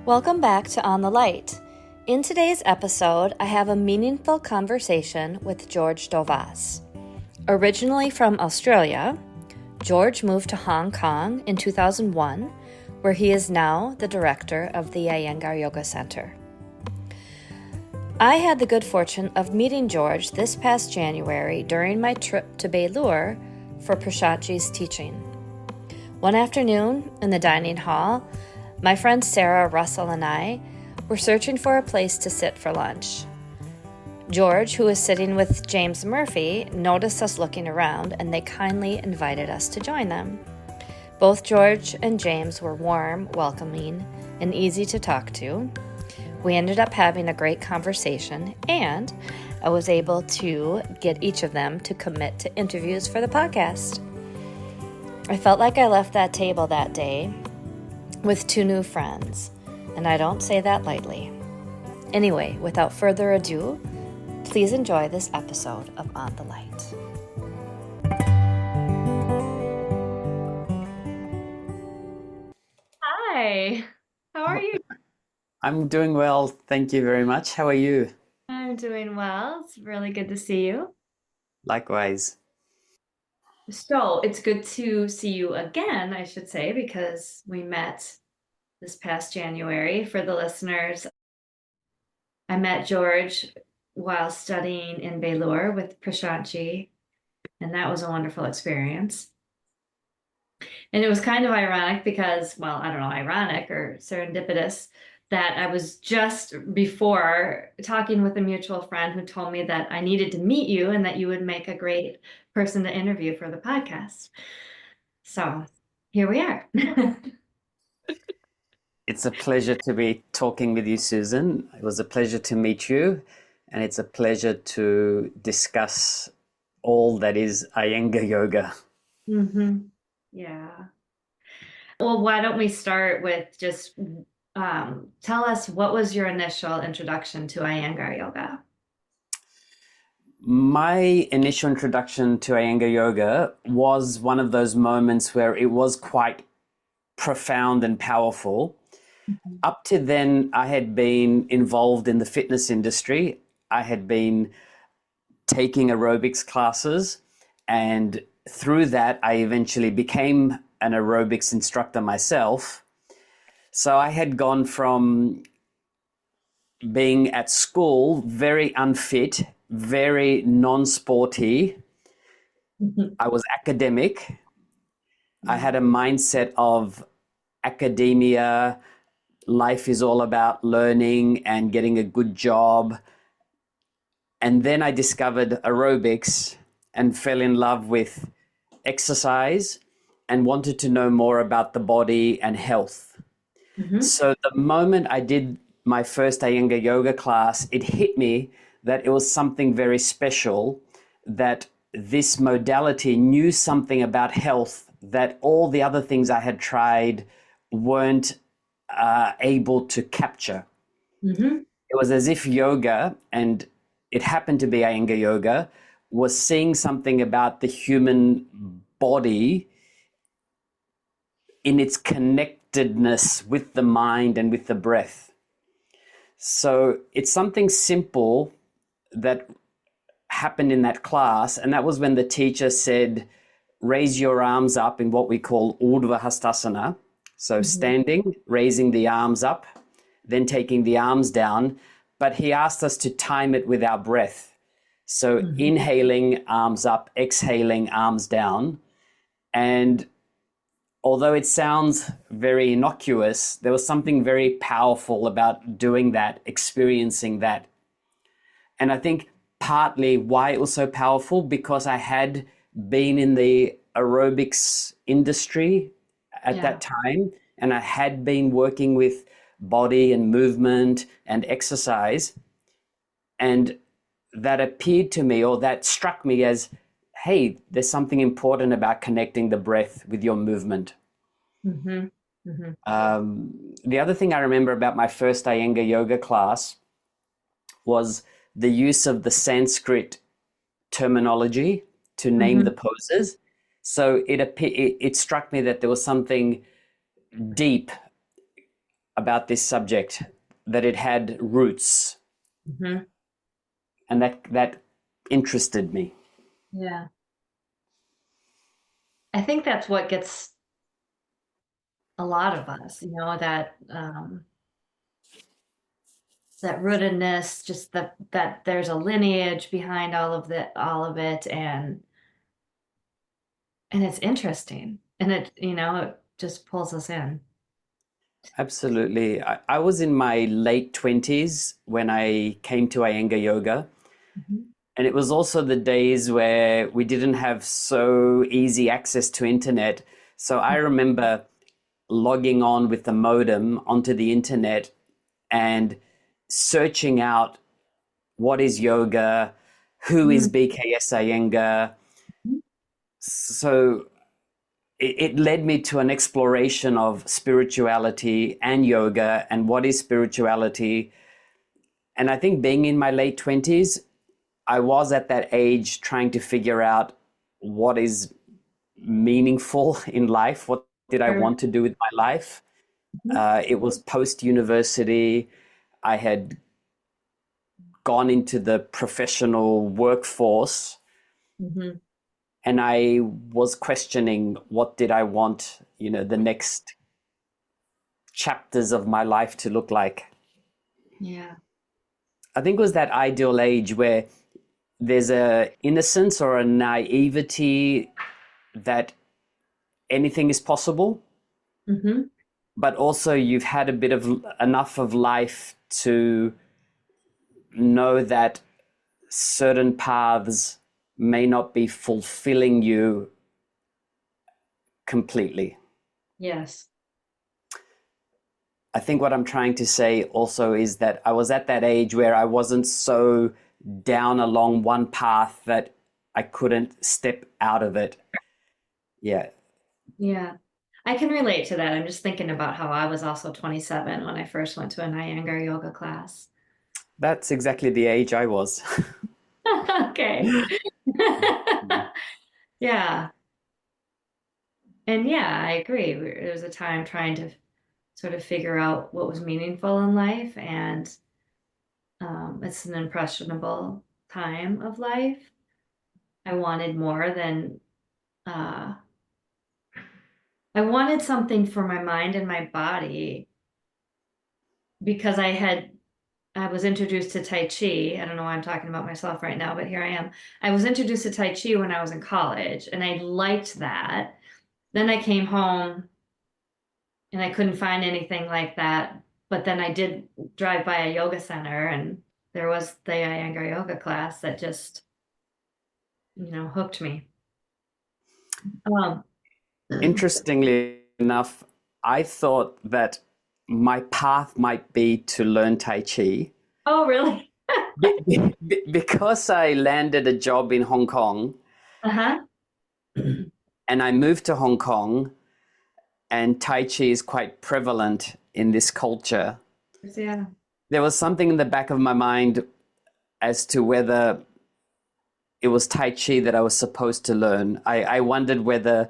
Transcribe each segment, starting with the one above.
Welcome back to On the Light. In today's episode, I have a meaningful conversation with George Dovas. Originally from Australia, George moved to Hong Kong in 2001, where he is now the director of the Iyengar Yoga Centre. I had the good fortune of meeting George this past January during my trip to Bellur for Prashantji's teaching. One afternoon in the dining hall, my friend Sara Russell and I were searching for a place to sit for lunch. George, who was sitting with James Murphy, noticed us looking around and they kindly invited us to join them. Both George and James were warm, welcoming, and easy to talk to. We ended up having a great conversation, and I was able to get each of them to commit to interviews for the podcast. I felt like I left that table that day with two new friends, and I don't say that lightly. Anyway, without further ado, please enjoy this episode of On the Light. Hi, how are you? I'm doing well, thank you very much. How are you? I'm doing well. It's really good to see you. Likewise. So it's good to see you again, I should say, because we met this past January. For the listeners, I met George while studying in Bellur with Prashantji, and that was a wonderful experience. And it was kind of ironic because, well, I don't know, ironic or serendipitous, that I was just before talking with a mutual friend who told me that I needed to meet you and that you would make a great person to interview for the podcast. So here we are. It's a pleasure to be talking with you, Susan. It was a pleasure to meet you, and it's a pleasure to discuss all that is Iyengar Yoga. Yeah. Well, why don't we start with just tell us what was your initial introduction to Iyengar Yoga? My initial introduction to Iyengar Yoga was one of those moments where it was quite profound and powerful. Up to then, I had been involved in the fitness industry. I had been taking aerobics classes, and through that, I eventually became an aerobics instructor myself. So I had gone from being at school very unfit, very non-sporty. I was academic. I had a mindset of academia. Life is all about learning and getting a good job. And then I discovered aerobics and fell in love with exercise and wanted to know more about the body and health. So the moment I did my first Iyengar yoga class, it hit me that it was something very special, that this modality knew something about health that all the other things I had tried weren't able to capture. It was as if yoga, and it happened to be Iyengar yoga, was seeing something about the human body in its connectedness with the mind and with the breath. So it's something simple that happened in that class, and that was when the teacher said, raise your arms up in what we call Urdhva Hastasana. So standing, raising the arms up, then taking the arms down. But he asked us to time it with our breath. So inhaling, arms up, exhaling, arms down. And although it sounds very innocuous, there was something very powerful about doing that, experiencing that. And I think partly why it was so powerful, because I had been in the aerobics industry at that time, and I had been working with body and movement and exercise, and that appeared to me, or that struck me as, hey, there's something important about connecting the breath with your movement. The other thing I remember about my first Iyengar yoga class was the use of the Sanskrit terminology to name the poses. So it struck me that there was something deep about this subject, that it had roots, Mm-hmm. and that interested me. Yeah. I think that's what gets a lot of us, that rootedness, just that there's a lineage behind all of it, and it's interesting, and it just pulls us in. Absolutely. I was in my late 20s when I came to Iyengar Yoga. Mhm. And it was also the days where we didn't have so easy access to internet. So I remember logging on with the modem onto the internet and searching out what is yoga, who is Mhm. BKS Iyengar. So it led me to an exploration of spirituality and yoga and what is spirituality. And I think being in my late 20s, I was at that age trying to figure out what is meaningful in life. What did I Sure. want to do with my life? Mhm. It was post university. I had gone into the professional workforce, Mhm. and I was questioning what did I want, the next chapters of my life to look like. Yeah. I think it was that ideal age where there's a innocence or a naivety that anything is possible, Hmm. but also you've had a bit of enough of life to know that certain paths may not be fulfilling you completely. Yes. I think what I'm trying to say also is that I was at that age where I wasn't so down along one path that I couldn't step out of it. Yeah, Yeah. I can relate to that. I'm just thinking about how I was also 27 when I first went to an Iyengar yoga class. that's exactly the age I was. Okay. Yeah. And yeah, I agree. There was a time trying to sort of figure out what was meaningful in life, and it's an impressionable time of life. I wanted more than uh, I wanted something for my mind and my body because I was introduced to Tai Chi. I don't know why I'm talking about myself right now, but here I am. I was introduced to Tai Chi when I was in college, and I liked that. Then I came home and I couldn't find anything like that. But then I did drive by a yoga center, and there was the Iyengar yoga class that just, hooked me. Um, Interestingly enough, I thought that my path might be to learn Tai Chi. oh, really? Because I landed a job in Hong Kong Uh-huh. and I moved to Hong Kong, and Tai Chi is quite prevalent in this culture, Yeah. there was something in the back of my mind as to whether it was Tai Chi that I was supposed to learn. I wondered whether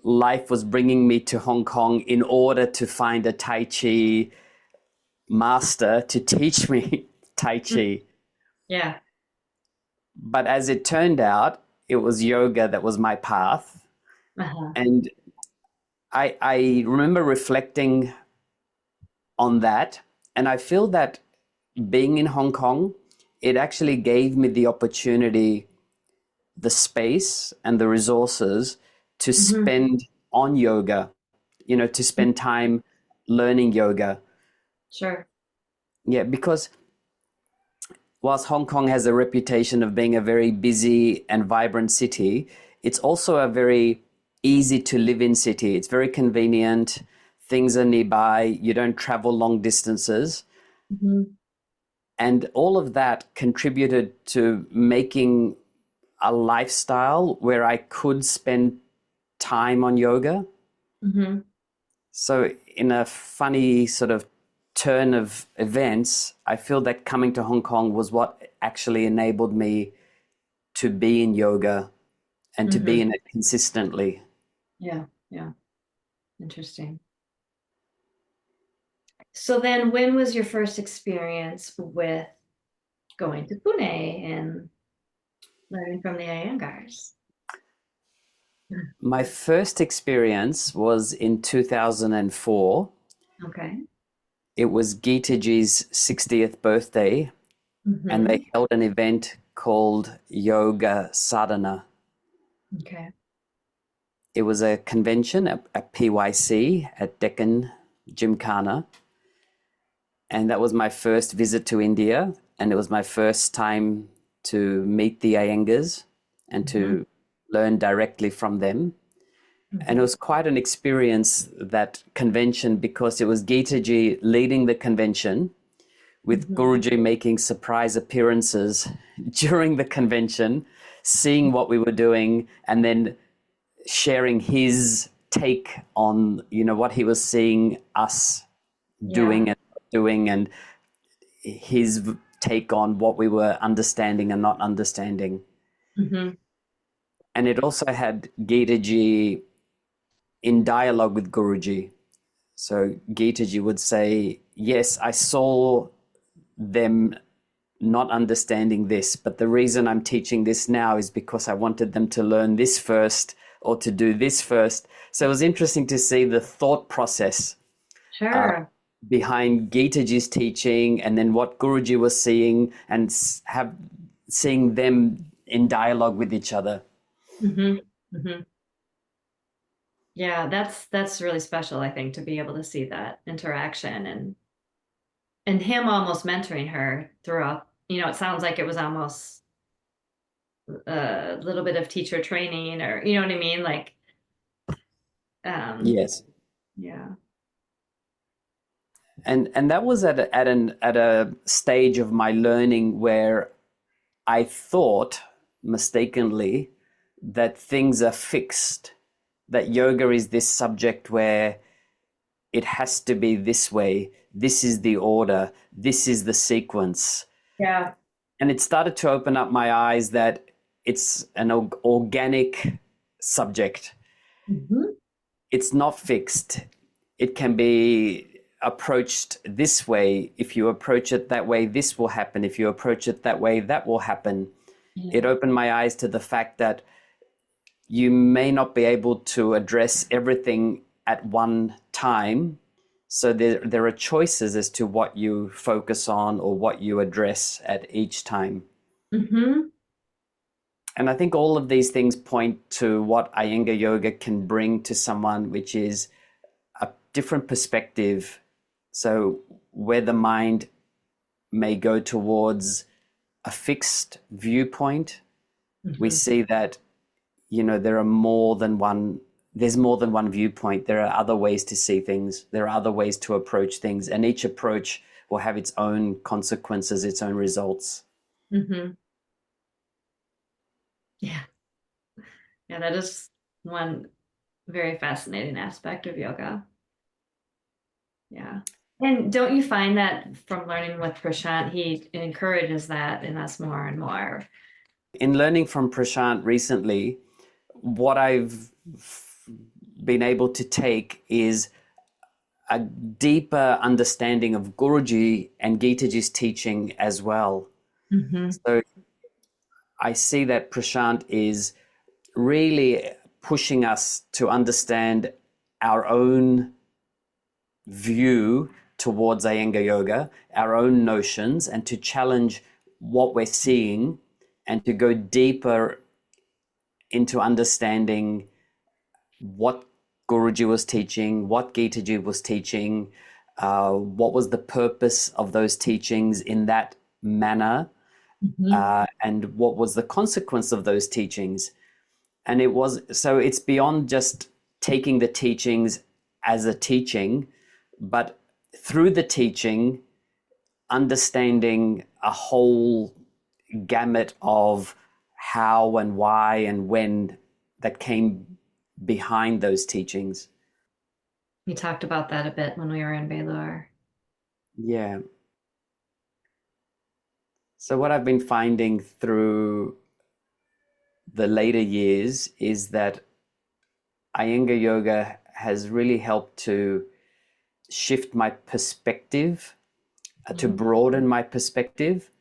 life was bringing me to Hong Kong in order to find a Tai Chi master to teach me Tai Chi. Yeah. But as it turned out, it was yoga that was my path. Uh-huh. And I remember reflecting on that. And I feel that being in Hong Kong, it actually gave me the opportunity, the space, and the resources to Hmm. spend on yoga, to spend time learning yoga. Sure. Yeah, because whilst Hong Kong has a reputation of being a very busy and vibrant city, it's also a very easy to live in city. It's very convenient. Things are nearby. You don't travel long distances. Hmm. And all of that contributed to making a lifestyle where I could spend time on yoga. Hmm. So, in a funny sort of turn of events, I feel that coming to Hong Kong was what actually enabled me to be in yoga and to be Hmm. in it consistently. Yeah. Yeah. Interesting. So then when was your first experience with going to Pune and learning from the Iyengars? My first experience was in 2004. Okay. It was Gitaji's 60th birthday, and Mm-hmm. they held an event called Yoga Sadhana. Okay. It was a convention at PYC at Deccan Gymkhana, and that was my first visit to India, and it was my first time to meet the Iyengars and Mm-hmm. to learn directly from them. And it Mm-hmm. was quite an experience, that convention, because it was Gitaji leading the convention with Mm-hmm. Guruji making surprise appearances during the convention, seeing what we were doing, and then sharing his take on, what he was seeing us Yeah. doing, and his take on what we were understanding and not understanding. Mm-hmm. And it also had Gitaji in dialogue with Guruji. So Gitaji would say, yes, I saw them not understanding this, but the reason I'm teaching this now is because I wanted them to learn this first or to do this first. So it was interesting to see the thought process Sure. behind Gitaji's teaching, and then what Guruji was seeing, and seeing them in dialogue with each other. Mm-hmm. Mm-hmm. Yeah, that's really special, I think, to be able to see that interaction and him almost mentoring her throughout. It sounds like it was almost a little bit of teacher training, or you know what I mean? Like, um, Yes. yeah. And that was at a stage of my learning where I thought mistakenly that things are fixed, that yoga is this subject where it has to be this way, this is the order, this is the sequence. Yeah. And it started to open up my eyes that it's an organic subject. Mm-hmm. It's not fixed. It can be approached this way. If you approach it that way, this will happen. If you approach it that way, that will happen. Yeah. It opened my eyes to the fact that you may not be able to address everything at one time. So there are choices as to what you focus on or what you address at each time. Mm-hmm. And I think all of these things point to what Iyengar Yoga can bring to someone, which is a different perspective. So where the mind may go towards a fixed viewpoint, we Mm-hmm. see that there are more than one. There's more than one viewpoint. There are other ways to see things. There are other ways to approach things, and each approach will have its own consequences, its own results. Mm-hmm. Yeah. Yeah, that is one very fascinating aspect of yoga. Yeah. And don't you find that from learning with Prashant, he encourages that in us more and more? In learning from Prashant recently, what I've been able to take is a deeper understanding of Guruji and Gitaji's teaching as well. Mm-hmm. So I see that Prashant is really pushing us to understand our own view towards Iyengar Yoga, our own notions, and to challenge what we're seeing and to go deeper into understanding what Guruji was teaching, what Gitaji was teaching, what was the purpose of those teachings in that manner, Mm-hmm. and what was the consequence of those teachings. And it's beyond just taking the teachings as a teaching, but through the teaching, understanding a whole gamut of how and why and when that came behind those teachings. We talked about that a bit when we were in Bellur. Yeah. So what I've been finding through the later years is that Iyengar Yoga has really helped to shift my perspective, to broaden my perspective,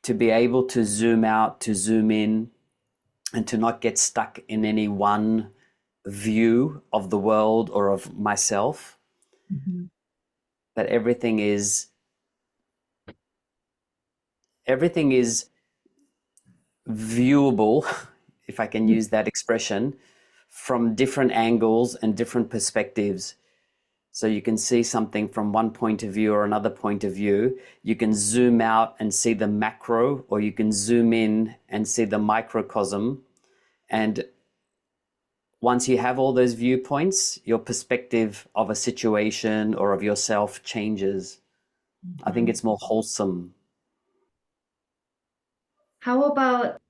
to be able to zoom out, to zoom in, and to not get stuck in any one view of the world or of myself. That everything is viewable, if I can use that expression, from different angles and different perspectives. So you can see something from one point of view or another point of view. You can zoom out and see the macro, or you can zoom in and see the microcosm. And once you have all those viewpoints, your perspective of a situation or of yourself changes. I think it's more wholesome. How about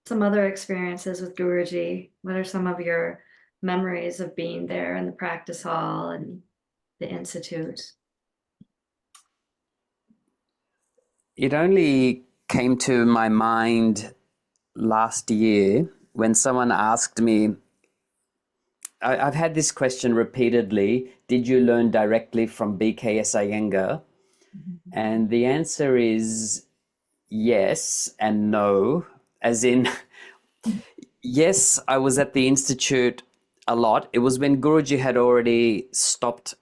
some other experiences with Guruji? What are some of your memories of being there in the practice hall and the institute? It only came to my mind last year when someone asked me, I've had this question repeatedly, did you learn directly from BKS Iyengar? And the answer is yes and no, as in, yes, I was at the Institute a lot. It was when Guruji had already stopped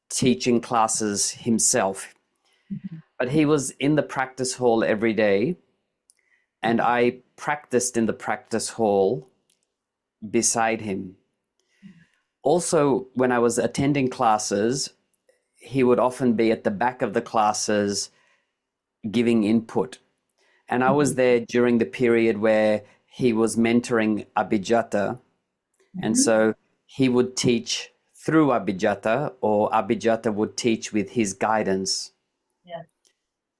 teaching classes himself, but he was in the practice hall every day, and I practiced in the practice hall beside him. Also, when I was attending classes, he would often be at the back of the classes giving input. And I was there during the period where he was mentoring Abhijata. And so he would teach through Abhijata, or Abhijata would teach with his guidance. Yeah.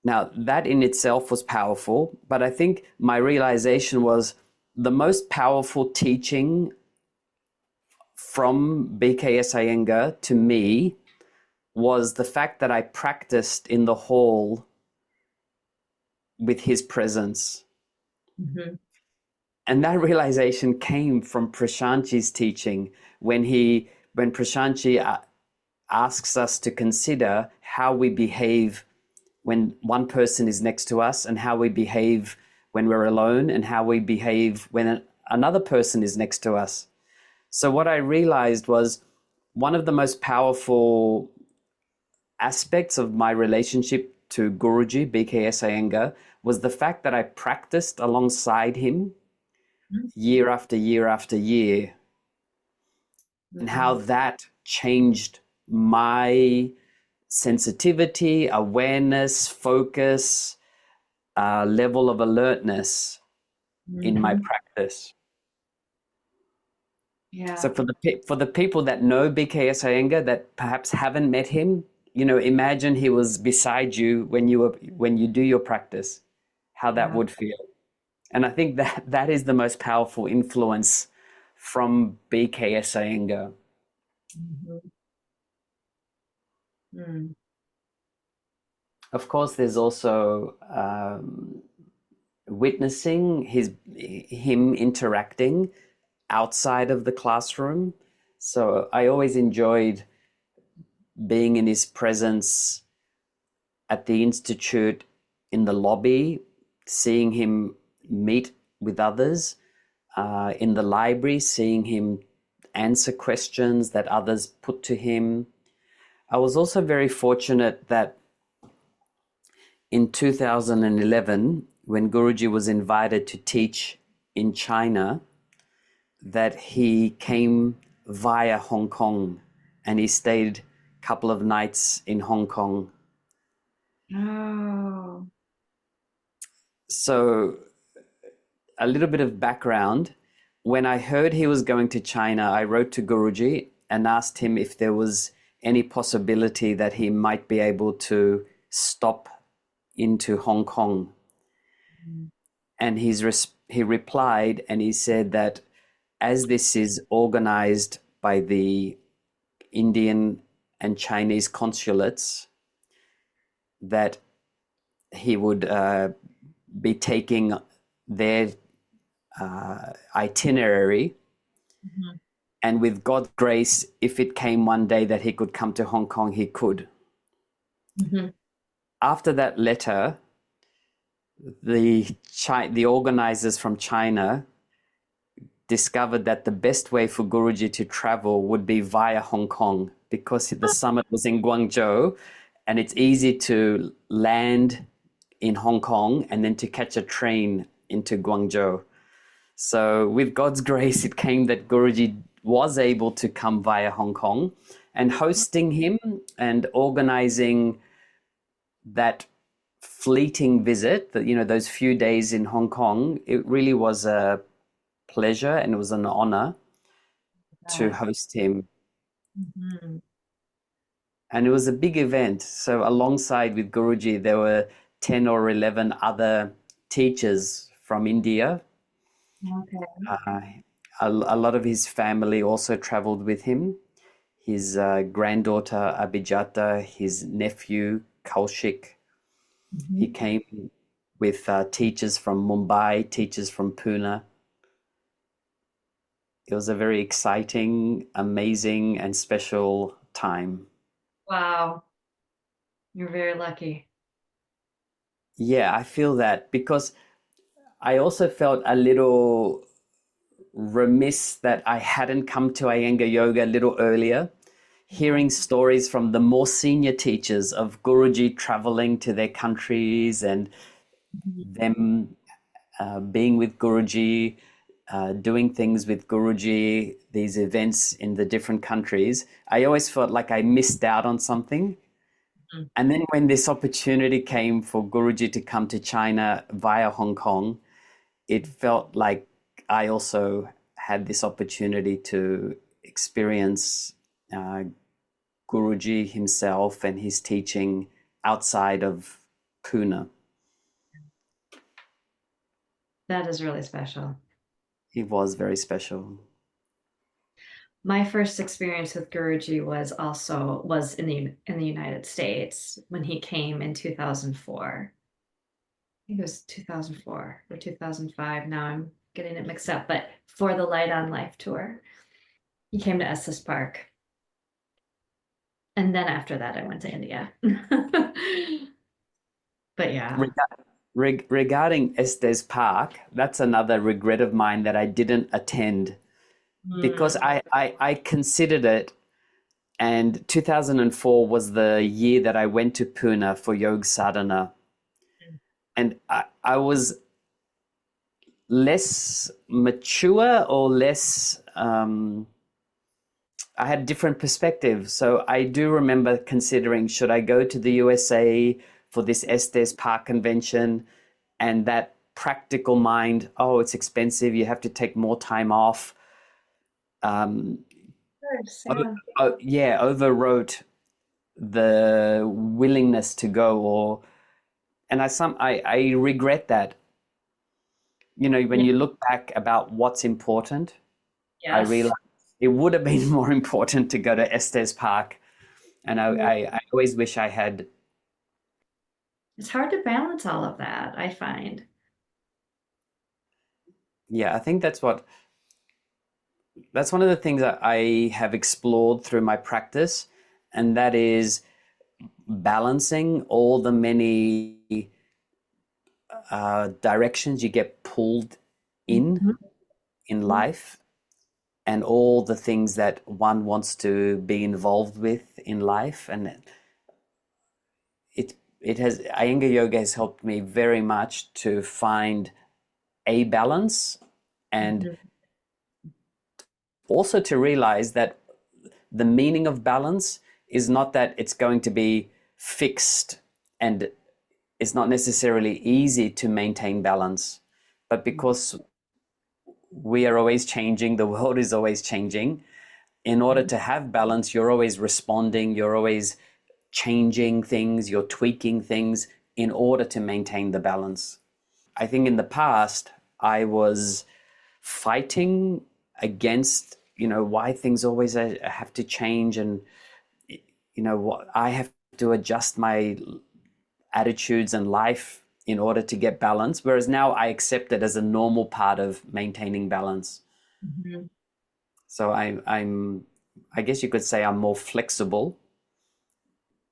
Now, that in itself was powerful, but I think my realization was the most powerful teaching from BKS Iyengar to me was the fact that I practiced in the hall with his presence. And that realization came from Prashantji's teaching when Prashantji asks us to consider how we behave when one person is next to us, and how we behave when we're alone, and how we behave when another person is next to us. So what I realized was one of the most powerful aspects of my relationship to Guruji, BKS Iyengar, was the fact that I practiced alongside him year after year after year, and how that changed my sensitivity, awareness, focus, level of alertness in my practice. Yeah. So for the people that know BKS Iyengar that perhaps haven't met him, imagine he was beside you when you do your practice, how that would feel. And I think that is the most powerful influence from BKS Iyengar. Of course, there's also witnessing him interacting outside of the classroom. So I always enjoyed being in his presence at the institute, in the lobby, seeing him meet with others, in the library, seeing him answer questions that others put to him. I was also very fortunate that in 2011, when Guruji was invited to teach in China, that he came via Hong Kong, and he stayed a couple of nights in Hong Kong. Oh. So a little bit of background. When I heard he was going to China, I wrote to Guruji and asked him if there was any possibility that he might be able to stop into Hong Kong. And he replied, and he said that as this is organized by the Indian and Chinese consulates, that he would be taking their itinerary And with God's grace, if it came one day that he could come to Hong Kong, he could. Mhm. After that letter, the organizers from China discovered that the best way for Guruji to travel would be via Hong Kong, because the summit was in Guangzhou and it's easy to land in Hong Kong and then to catch a train into Guangzhou. So with God's grace, it came that Guruji was able to come via Hong Kong, and hosting him and organizing that fleeting visit, that, those few days in Hong Kong, it really was a pleasure and it was an honor to Yes. host him. Mhm. And it was a big event. So alongside with Guruji, there were 10 or 11 other teachers from India. Okay. Uh, a lot of his family also traveled with him. His granddaughter Abhijata, his nephew Kaushik. He Mhm. came with teachers from Mumbai, teachers from Pune. It was a very exciting, amazing, and special time. Wow. You're very lucky. Yeah, I feel that, because I also felt a little remiss that I hadn't come to Iyengar Yoga a little earlier. Hearing stories from the more senior teachers of Guruji traveling to their countries and Mhm. them being with Guruji, doing things with Guruji, these events in the different countries, I always felt like I missed out on something. Mhm. And then when this opportunity came for Guruji to come to China via Hong Kong, it felt like I also had this opportunity to experience uh, Guruji himself and his teaching outside of Pune. That is really special. It was very special. My first experience with Guruji was in the United States when he came in 2004. I think it was 2004 or 2005. Now I'm getting it mixed up, but for the Light on Life tour, he came to Estes Park. And then after that, I went to India. But yeah. Regarding Estes Park, that's another regret of mine that I didn't attend, because Mm. I considered it. And 2004 was the year that I went to Pune for Yoga Sadhana. And I was less mature, or less, I had different perspectives. So I do remember considering, should I go to the USA for this Estes Park convention? And that practical mind, oh, it's expensive, you have to take more time off. Um, Sam. yeah, overwrote the willingness to go, or and I regret that. When Yeah. you look back about what's important, I Yes. realize it would have been more important to go to Estes Park. And I always wish I had. It's hard to balance all of that, I find. Yeah, I think that's one of the things that I have explored through my practice, and that is balancing all the many directions you get pulled Mhm. in life, and all the things that one wants to be involved with in life. And it has Iyengar Yoga has helped me very much to find a balance, and Mhm. also to realize that the meaning of balance is not that it's going to be fixed, and it's not necessarily easy to maintain balance, but because we are always changing, the world is always changing. In order to have balance, you're always responding, you're always changing things, you're tweaking things in order to maintain the balance. I think in the past, I was fighting against, why things always have to change, and, what I have to adjust my attitudes and life in order to get balance. Whereas now I accept it as a normal part of maintaining balance. Mhm. So I guess you could say I'm more flexible,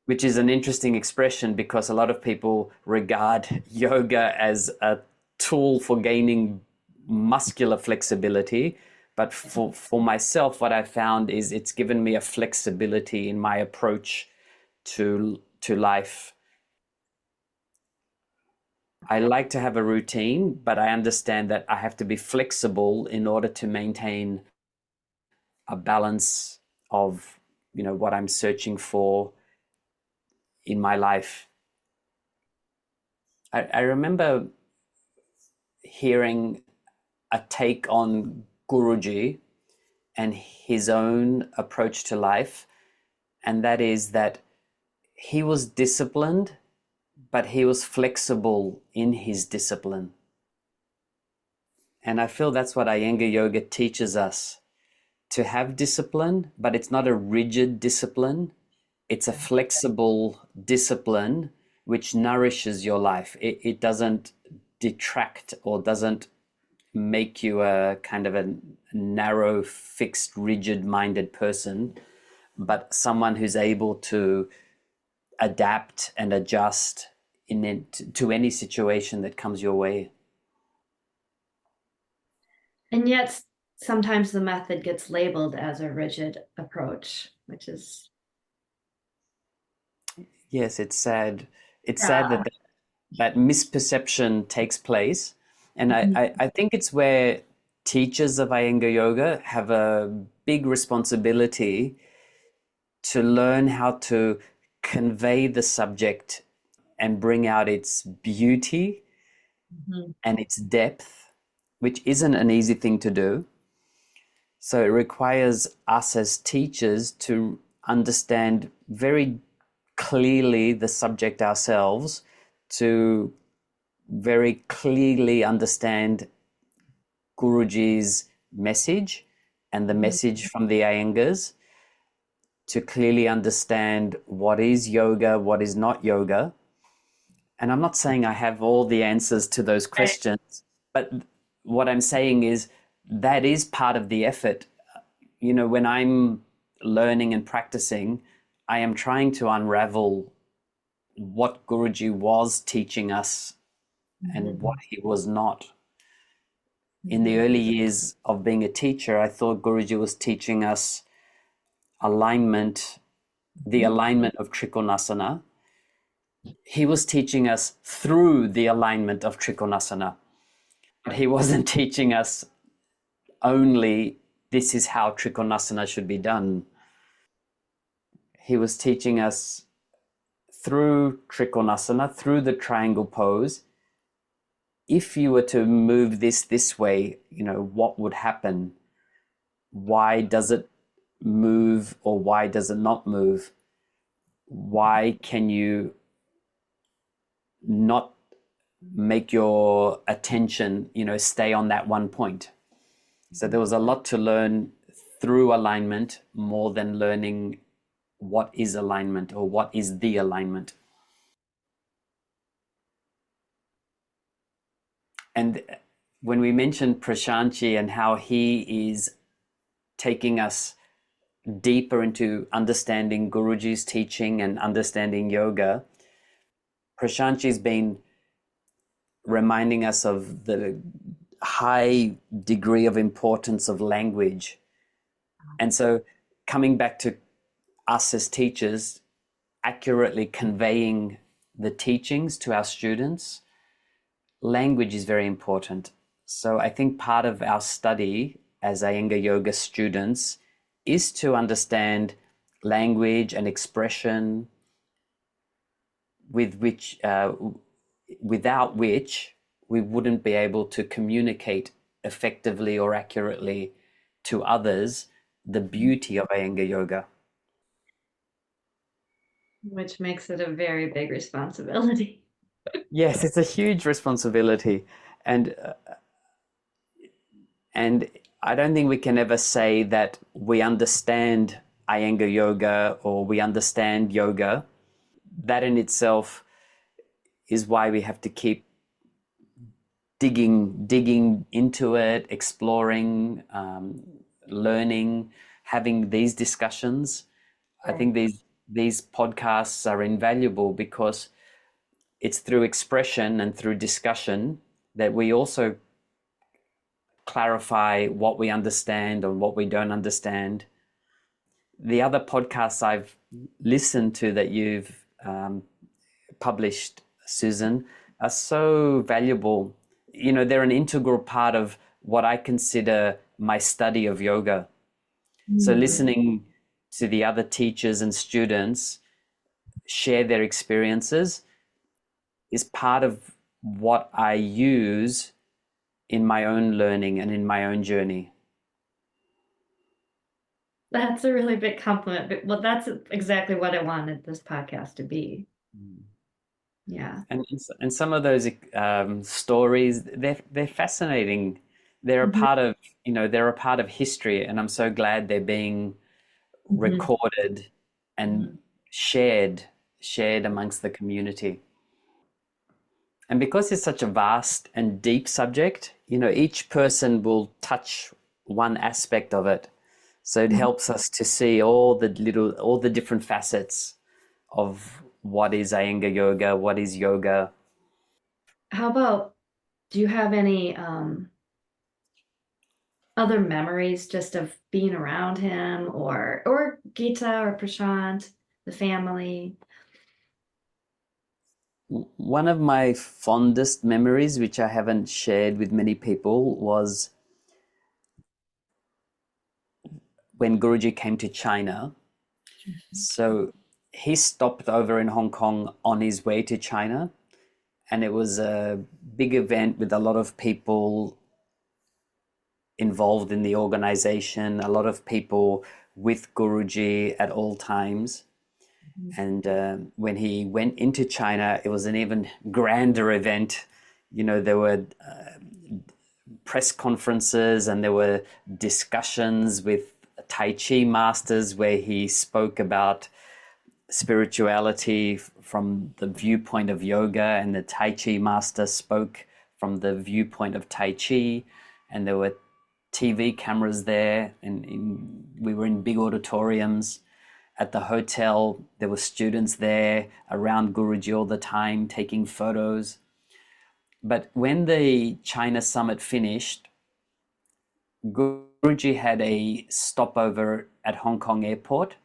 which is an interesting expression because a lot of people regard yoga as a tool for gaining muscular flexibility. But for myself, what I found is it's given me a flexibility in my approach to life. I like to have a routine, but I understand that I have to be flexible in order to maintain a balance of, what I'm searching for in my life. I remember hearing a take on Guruji and his own approach to life, and that is that he was disciplined, but he was flexible in his discipline. And I feel that's what Iyengar Yoga teaches us, to have discipline, but it's not a rigid discipline. It's a flexible discipline which nourishes your life. It doesn't detract or doesn't make you a kind of a narrow, fixed, rigid minded person, but someone who's able to adapt and adjust to any situation that comes your way. And yet, sometimes the method gets labeled as a rigid approach, which is, Yes, it's sad. It's sad yeah. that misperception takes place. And I think it's where teachers of Iyengar Yoga have a big responsibility to learn how to convey the subject and bring out its beauty and its depth, which isn't an easy thing to do. So it requires us as teachers to understand very clearly the subject ourselves, to very clearly understand Guruji's message and the message from the Iyengars, to clearly understand what is yoga, what is not yoga. And I'm not saying I have all the answers to those Right. questions, but what I'm saying is that is part of the effort. When I'm learning and practicing, I am trying to unravel what Guruji was teaching us and what he was not. In the early years of being a teacher, I thought Guruji was teaching us alignment, the alignment of Trikonasana. He was teaching us through the alignment of Trikonasana, but he wasn't teaching us only this is how Trikonasana should be done. He was teaching us through Trikonasana, through the triangle pose. If you were to move this way, what would happen? Why does it move or why does it not move? Why can you not make your attention, stay on that one point? So there was a lot to learn through alignment more than learning what is alignment or what is the alignment. And when we mentioned Prashantji and how he is taking us deeper into understanding Guruji's teaching and understanding yoga, Prashantji's been reminding us of the high degree of importance of language. And so coming back to us as teachers, accurately conveying the teachings to our students, language is very important. So I think part of our study as Iyengar Yoga students is to understand language and expression without which we wouldn't be able to communicate effectively or accurately to others the beauty of Iyengar Yoga. Which makes it a very big responsibility. Yes, it's a huge responsibility, and and I don't think we can ever say that we understand Iyengar Yoga or we understand yoga. That in itself is why we have to keep digging into it, exploring, learning, having these discussions. I Right. think these podcasts are invaluable because it's through expression and through discussion that we also clarify what we understand or what we don't understand. The other podcasts I've listened to that you've published, Susan, are so valuable. You know, they're an integral part of what I consider my study of yoga. So Mm. listening to the other teachers and students share their experiences is part of what I use in my own learning and in my own journey. That's a really big compliment. Well, that's exactly what I wanted this podcast to be. Yeah. And some of those stories, they're fascinating. They're a Mhm. part of, they're a part of history, and I'm so glad they're being Mhm. recorded and shared amongst the community. And because it's such a vast and deep subject, each person will touch one aspect of it. So it Mhm. helps us to see all the different facets of what is Iyengar yoga, what is yoga. How about, do you have any other memories just of being around him or Gita or Prashant, the family? One of my fondest memories, which I haven't shared with many people, was when Guruji came to China. So he stopped over in Hong Kong on his way to China, and it was a big event with a lot of people involved in the organization, a lot of people with Guruji at all times. And when he went into China, it was an even grander event. There were press conferences and there were discussions with Tai Chi masters where he spoke about spirituality from the viewpoint of yoga, and the Tai Chi master spoke from the viewpoint of Tai Chi, and there were TV cameras there, and we were in big auditoriums. At the hotel, there were students there around Guruji all the time taking photos. But when the China summit finished, Guruji had a stopover at Hong Kong airport,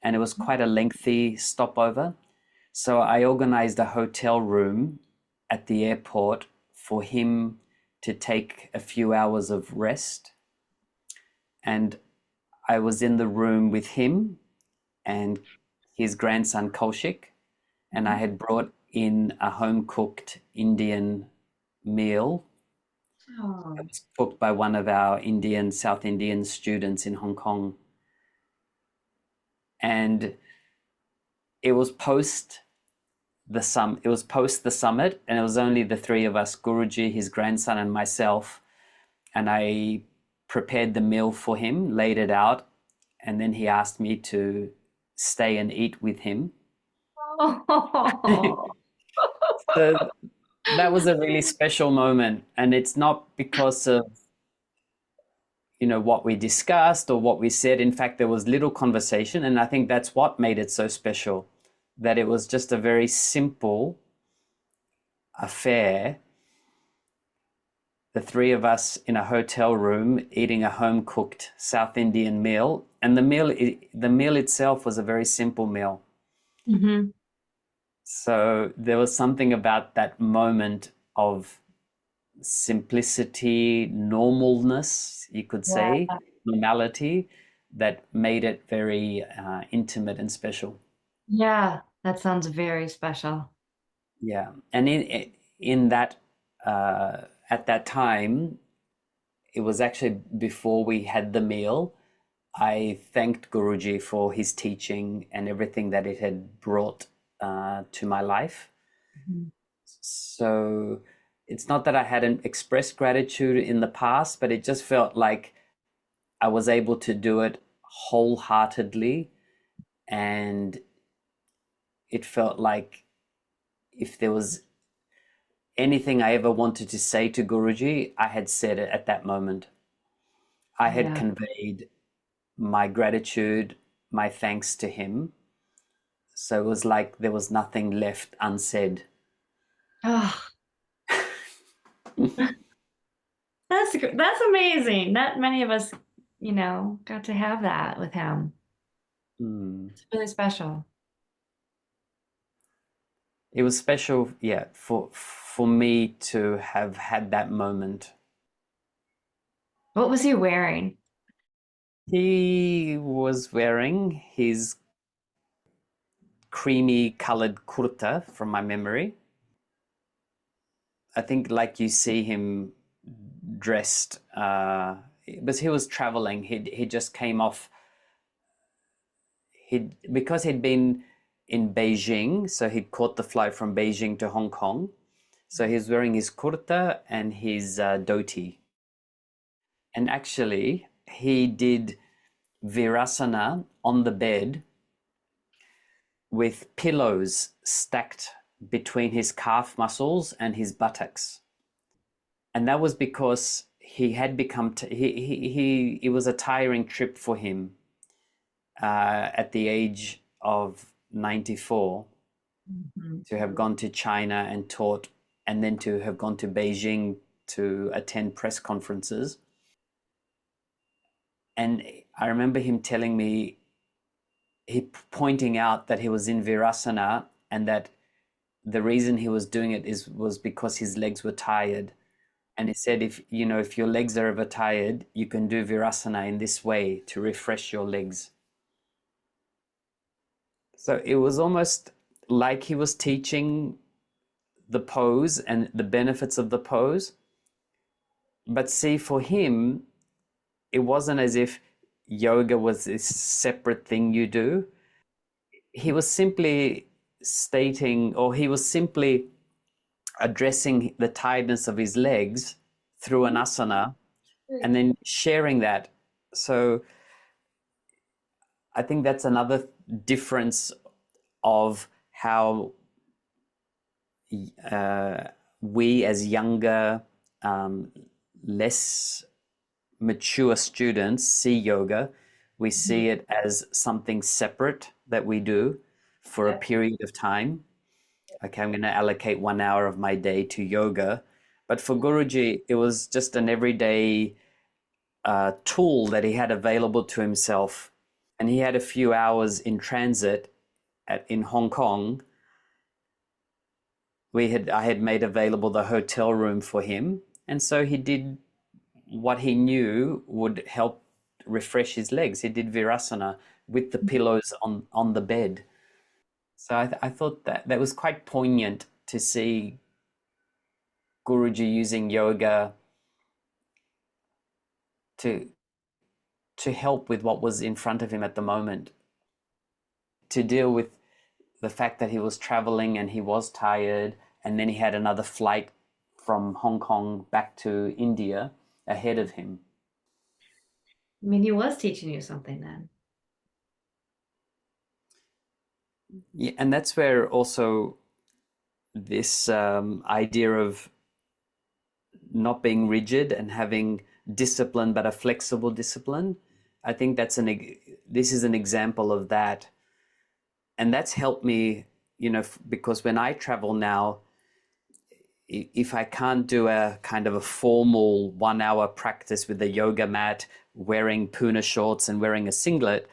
and it was quite a lengthy stopover. So I organized a hotel room at the airport for him to take a few hours of rest. And I was in the room with him and his grandson Kaushik, and I had brought in a home cooked Indian meal that Oh. was cooked by one of our South Indian students in Hong Kong. And it was post the summit, and it was only the three of us, Guruji, his grandson, and myself. And I prepared the meal for him, laid it out, and then he asked me to stay and eat with him. Oh. So that was a really special moment, and it's not because of what we discussed or what we said. In fact, there was little conversation, and I think that's what made it so special, that it was just a very simple affair, the three of us in a hotel room eating a home cooked South Indian meal, and the meal itself was a very simple meal. Mhm. So there was something about that moment of simplicity, normalness, you could say, Yeah. normality, that made it very intimate and special. Yeah, that sounds very special. Yeah, and in that at that time, it was actually before we had the meal. I thanked Guruji for his teaching and everything that it had brought to my life. Mhm. So it's not that I hadn't expressed gratitude in the past, but it just felt like I was able to do it wholeheartedly. And it felt like if there was anything I ever wanted to say to Guruji, I had said it at that moment. I had Yeah. conveyed my gratitude, my thanks to him. So it was like there was nothing left unsaid. Oh, that's amazing. Not many of us, got to have that with him. Mm. It's really special. It was special, yeah, for me to have had that moment. What was he wearing? He was wearing his creamy colored kurta from my memory. I think like you see him dressed, but he was traveling. He just came off. He because he'd been in Beijing, so he'd caught the flight from Beijing to Hong Kong. So he's wearing his kurta and his dhoti. And actually, he did virasana on the bed with pillows stacked between his calf muscles and his buttocks. And that was because he had become it was a tiring trip for him at the age of 94 Mhm. to have gone to China and taught, and then to have gone to Beijing to attend press conferences. And I remember him telling me, he pointing out that he was in virasana, and that the reason he was doing it was because his legs were tired. And he said, if your legs are ever tired, you can do virasana in this way to refresh your legs. So it was almost like he was teaching the pose and the benefits of the pose. But see, for him, it wasn't as if yoga was this separate thing you do. He was simply stating, or he was simply addressing the tiredness of his legs through an asana and then sharing that. So I think that's another difference of how we as younger, less mature students see yoga. We Mhm. see it as something separate that we do for a Yeah. period of time. Okay, I'm going to allocate 1 hour of my day to yoga. But for Guruji, it was just an everyday tool that he had available to himself. And he had a few hours in transit in Hong Kong. I had made available the hotel room for him. And so he did what he knew would help refresh his legs. He did virasana with the pillows on the bed. So I thought that was quite poignant to see Guruji using yoga to help with what was in front of him at the moment, to deal with the fact that he was traveling and he was tired, and then he had another flight from Hong Kong back to India ahead of him. I mean, he was teaching you something then. Yeah, and that's where also this idea of not being rigid and having discipline, but a flexible discipline. I think this is an example of that, and that's helped me. Because when I travel now, if I can't do a kind of a formal 1 hour practice with a yoga mat, wearing Puna shorts and wearing a singlet,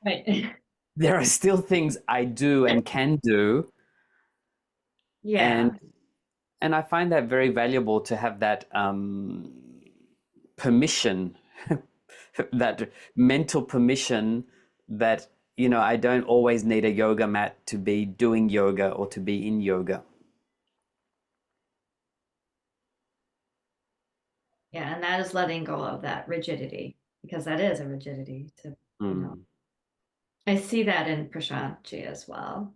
Right. there are still things I do and can do, and Yeah. I find that very valuable to have that permission, that mental permission that I don't always need a yoga mat to be doing yoga or to be in yoga. Yeah. And that is letting go of that rigidity, because that is a rigidity Mm. I see that in Prashantji as well.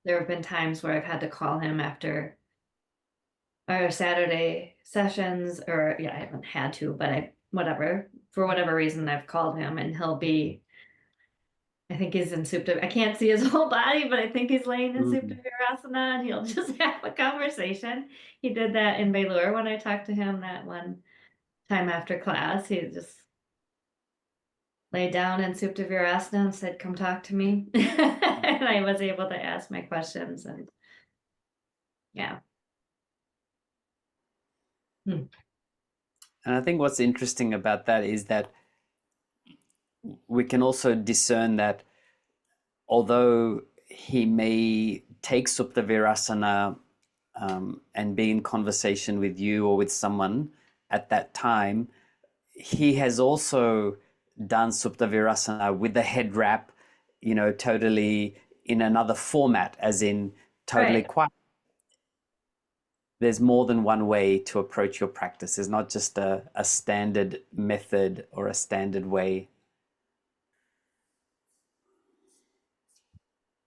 There have been times where I've had to call him after our Saturday sessions, or yeah, I haven't had to, but for whatever reason, I've called him and I think he's in Supta. I can't see his whole body, but I think he's laying in Supta Mm. Virasana and he'll just have a conversation. He did that in Bellur when I talked to him that one time after class, he just laid down in Supta Virasana and said, "Come talk to me." And I was able to ask my questions, and yeah. Hmm. And I think what's interesting about that is that we can also discern that although he may take Supta Virasana and be in conversation with you or with someone at that time, he has also done Supta Virasana with the head wrap, totally in another format, as in totally Right. quiet. There's more than one way to approach your practice. There's not just a standard method or a standard way.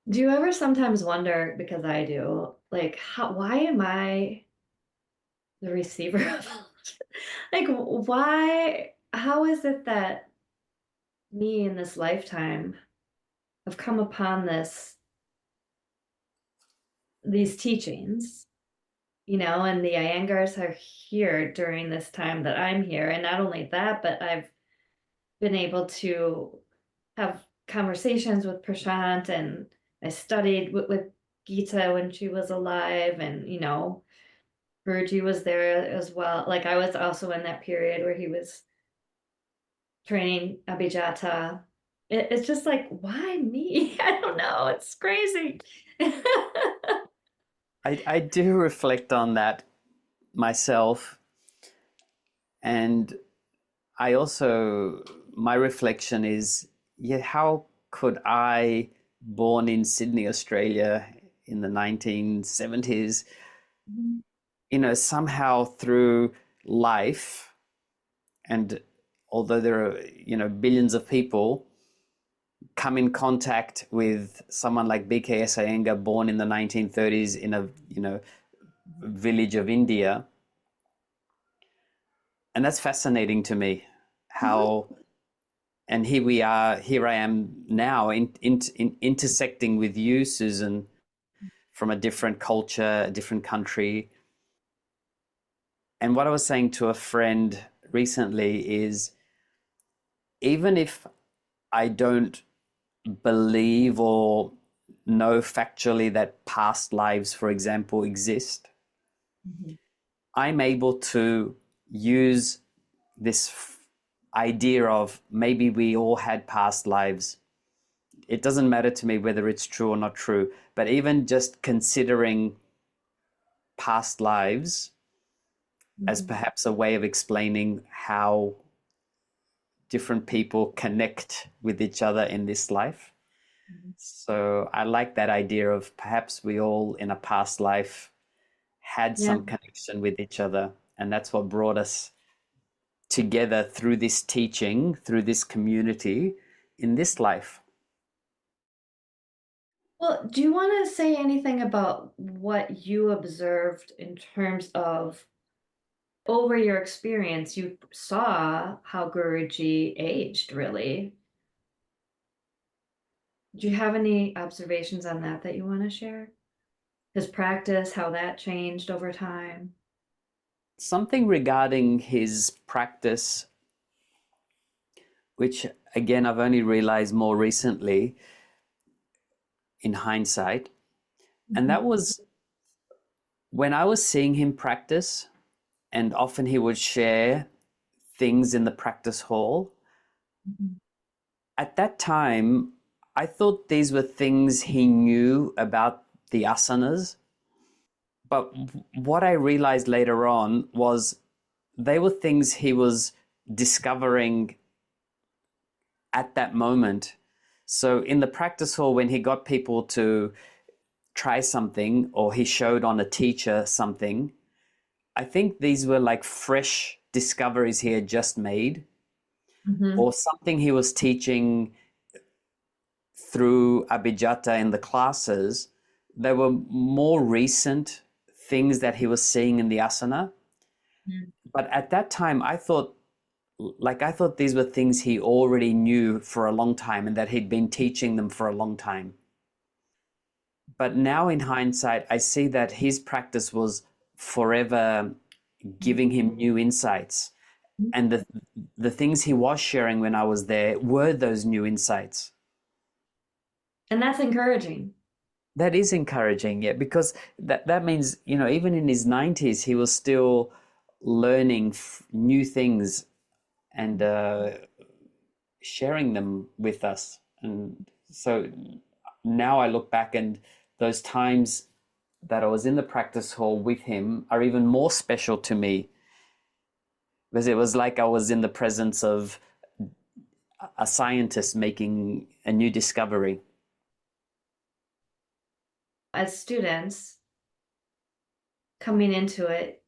Do you ever sometimes wonder, because I do, like, why am I the receiver of all of it? Like, how is it that me in this lifetime have come upon these teachings, and the Iyengars are here during this time that I'm here. And not only that, but I've been able to have conversations with Prashant, and I studied with Gita when she was alive, and Guruji was there as well. Like, I was also in that period where he was training Abhijata. It's just like, why me? I don't know. It's crazy. I do reflect on that myself, and I also, my reflection is, yeah, how could I, born in Sydney, Australia in the 1970s, somehow through life, and although there are, billions of people, come in contact with someone like BKS Iyengar, born in the 1930s in a, village of India. And that's fascinating to me, Mhm. how, and here I am now intersecting with you, Susan, from a different culture, a different country. And what I was saying to a friend recently is, even if I don't believe or know factually that past lives, for example, exist, Mhm. I'm able to use this idea of maybe we all had past lives. It doesn't matter to me whether it's true or not true, but even just considering past lives as Mhm. perhaps a way of explaining how different people connect with each other in this life. Mhm. So I like that idea of perhaps we all in a past life had Yeah. some connection with each other, and that's what brought us together through this teaching, through this community in this life. Well, do you want to say anything about what you observed in terms of over your experience? You saw how Guruji aged, really. Do you have any observations on that you want to share? His practice, how that changed over time? Something regarding his practice, which again I've only realized more recently in hindsight, and Mhm. that was when I was seeing him practice, and often he would share things in the practice hall. Mhm. At that time, I thought these were things he knew about the asanas, but what I realized later on was they were things he was discovering at that moment. So in the practice hall, when he got people to try something or he showed on a teacher something, I think these were like fresh discoveries he had just made, Mhm. or something he was teaching through Abhijata in the classes. They were more recent things that he was seeing in the asana. Mhm. But at that time, I thought these were things he already knew for a long time and that he'd been teaching them for a long time. But now in hindsight, I see that his practice was forever giving him new insights. And the things he was sharing when I was there were those new insights. And that's encouraging. That is encouraging, yeah, because that means, even in his 90s, he was still learning new things and sharing them with us. And so now I look back, and those times that I was in the practice hall with him are even more special to me, because it was like I was in the presence of a scientist making a new discovery. As students coming into it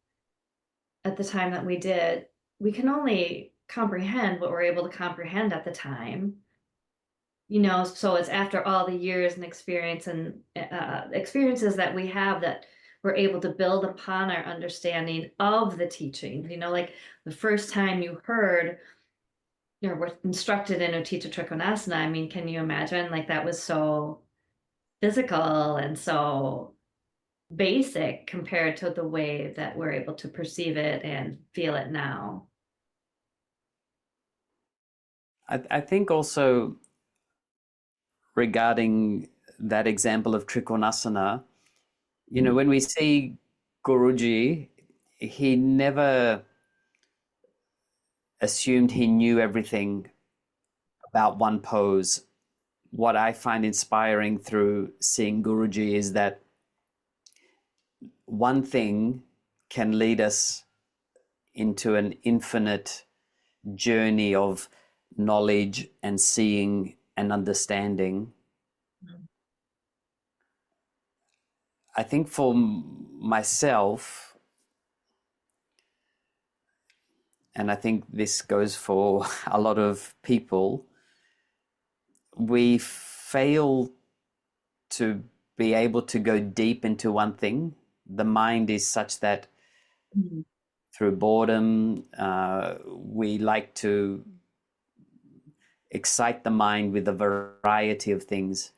at the time that we did, we can only comprehend what we're able to comprehend at the time. So it's after all the years and experience and experiences that we have that we're able to build upon our understanding of the teaching. Like the first time you heard or were instructed in Utthita Trikonasana, I mean, can you imagine? Like that was so physical and so basic compared to the way that we're able to perceive it and feel it now. I think also regarding that example of Trikonasana, when we see Guruji, he never assumed he knew everything about one pose. What I find inspiring through seeing Guruji is that one thing can lead us into an infinite journey of knowledge and seeing and understanding. I think for myself, and I think this goes for a lot of people, we fail to be able to go deep into one thing. The mind is such that Mhm. through boredom, we like to excite the mind with a variety of things.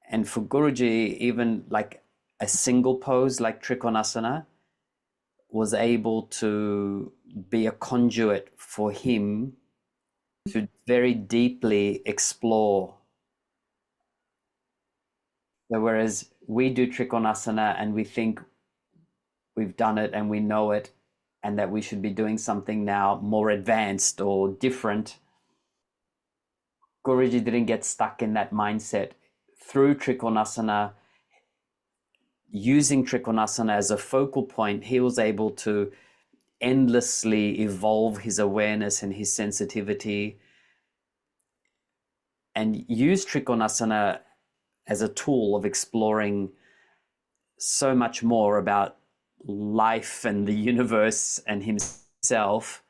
And for Guruji, even like a single pose like Trikonasana was able to be a conduit for him to very deeply explore. So whereas we do Trikonasana and we think we've done it and we know it, and that we should be doing something now more advanced or different, Guruji didn't get stuck in that mindset. Through Trikonasana, using Trikonasana as a focal point, he was able to endlessly evolve his awareness and his sensitivity and use Trikonasana as a tool of exploring so much more about life and the universe and himself,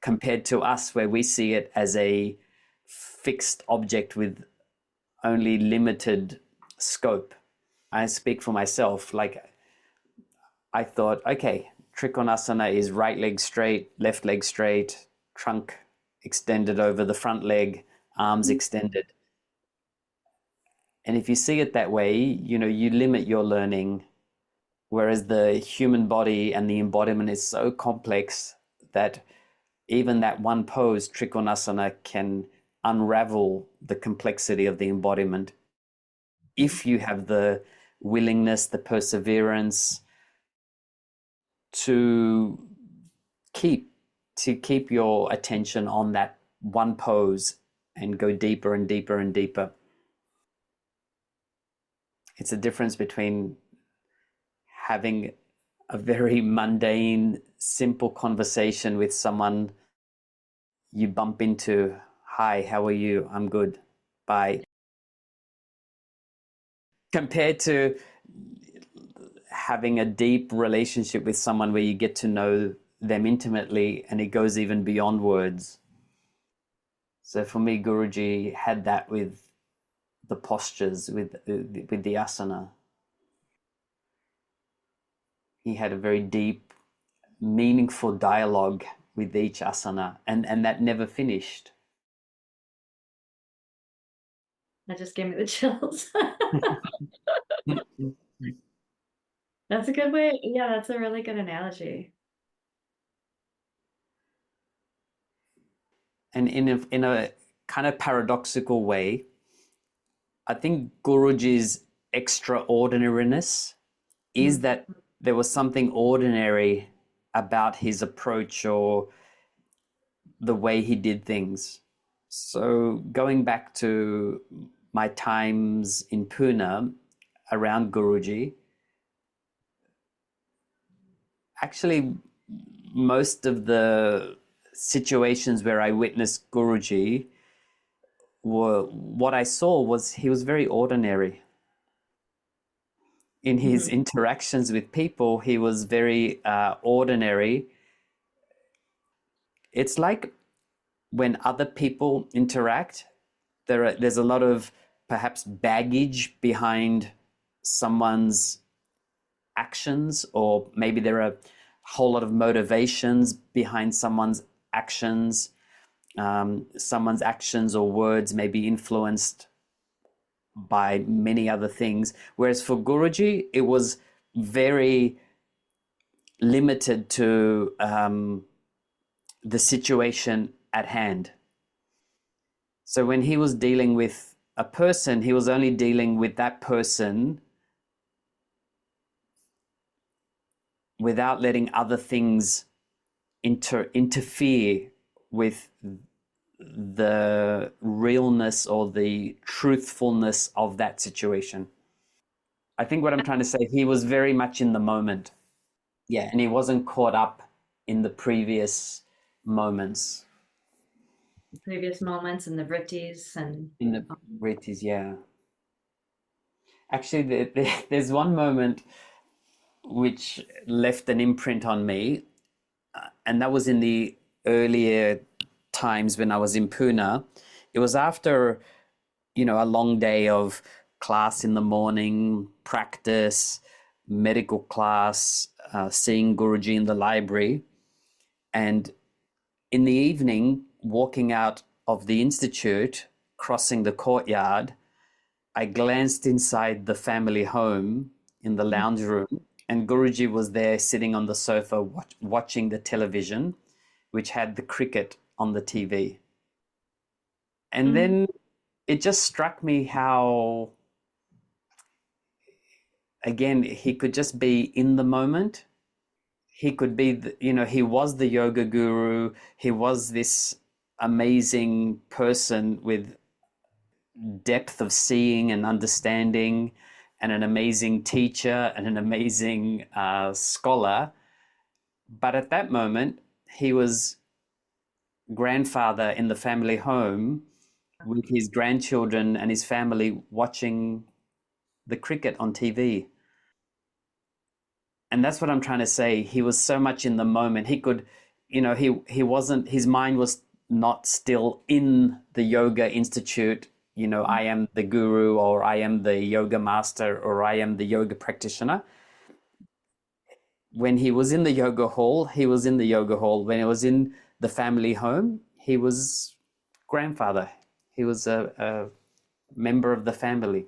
compared to us, where we see it as a fixed object with only limited scope. I speak for myself. Like, I thought, okay, Trikonasana is right leg straight, left leg straight, trunk extended over the front leg, arms extended. And if you see it that way, you limit your learning. Whereas the human body and the embodiment is so complex that even that one pose, Trikonasana, can unravel the complexity of the embodiment if you have the willingness, the perseverance to keep keep your attention on that one pose and go deeper and deeper and deeper. It's a difference between having a very mundane, simple conversation with someone you bump into. Hi, how are you? I'm good. Bye. Compared to having a deep relationship with someone where you get to know them intimately and it goes even beyond words. So for me, Guruji had that with the postures, with the asana. He had a very deep, meaningful dialogue with each asana, and that never finished. That just gave me the chills. That's a good way. Yeah, that's a really good analogy. And in a kind of paradoxical way, I think Guruji's extraordinariness is Mm. that there was something ordinary about his approach or the way he did things. So going back to my times in Pune around Guruji, actually most of the situations where I witnessed Guruji were what I saw was he was very ordinary. In his Mhm. interactions with people, he was very ordinary. It's like when other people interact, there's a lot of perhaps baggage behind someone's actions, or maybe there are a whole lot of motivations behind someone's actions or words may be influenced by many other things. Whereas for Guruji, it was very limited to the situation at hand. So when he was dealing with a person, he was only dealing with that person without letting other things interfere with the realness or the truthfulness of that situation. I think what I'm trying to say, he was very much in the moment. Yeah, and he wasn't caught up in the previous moments. Previous moments and the vrittis and In the Ritis, yeah. Actually, there's one moment which left an imprint on me, and that was in the earlier times when I was in Pune. It was after, a long day of class in the morning, practice, medical class, seeing Guruji in the library, and in the evening, walking out of the institute, crossing the courtyard, I glanced inside the family home in the lounge room, and Guruji was there sitting on the sofa watching the television, which had the cricket on the TV. And Mhm. then it just struck me how, again, he could just be in the moment. He could be, he was the yoga guru. He was this amazing person with depth of seeing and understanding, and an amazing teacher and an amazing scholar. But at that moment, he was grandfather in the family home with his grandchildren and his family watching the cricket on TV. And that's what I'm trying to say. He was so much in the moment. He could, he wasn't, his mind was not still in the yoga institute. I am the guru, or I am the yoga master, or I am the yoga practitioner. When he was in the yoga hall, he was in the yoga hall. When he was in the family home, he was grandfather. He was a member of the family.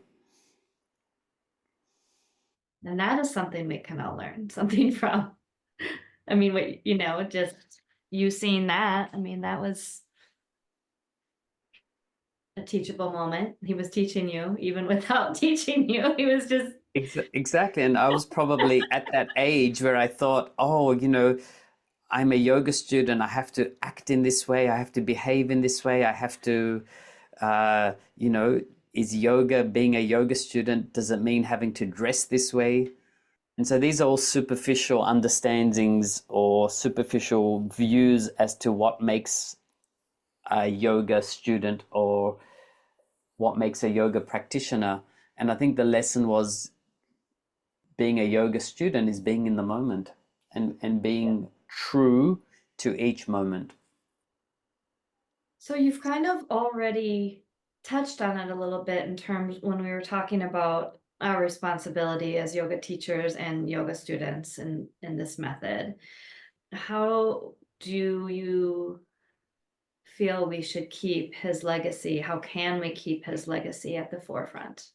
And that is something we can all learn something from. I mean, just you seeing that, I mean, that was a teachable moment. He was teaching you even without teaching you. He was just, Exactly. And I was probably at that age where I thought, oh, I'm a yoga student. I have to act in this way. I have to behave in this way. I have to, uh, you know, is yoga, being a yoga student, does it mean having to dress this way? And so these are all superficial understandings or superficial views as to what makes a yoga student or what makes a yoga practitioner. And I think the lesson was, being a yoga student is being in the moment and being true to each moment. so you've kind of already touched on it a little bit in terms when we were talking about our responsibility as yoga teachers and yoga students in this method. How do you feel we should keep his legacy? How can we keep his legacy at the forefront?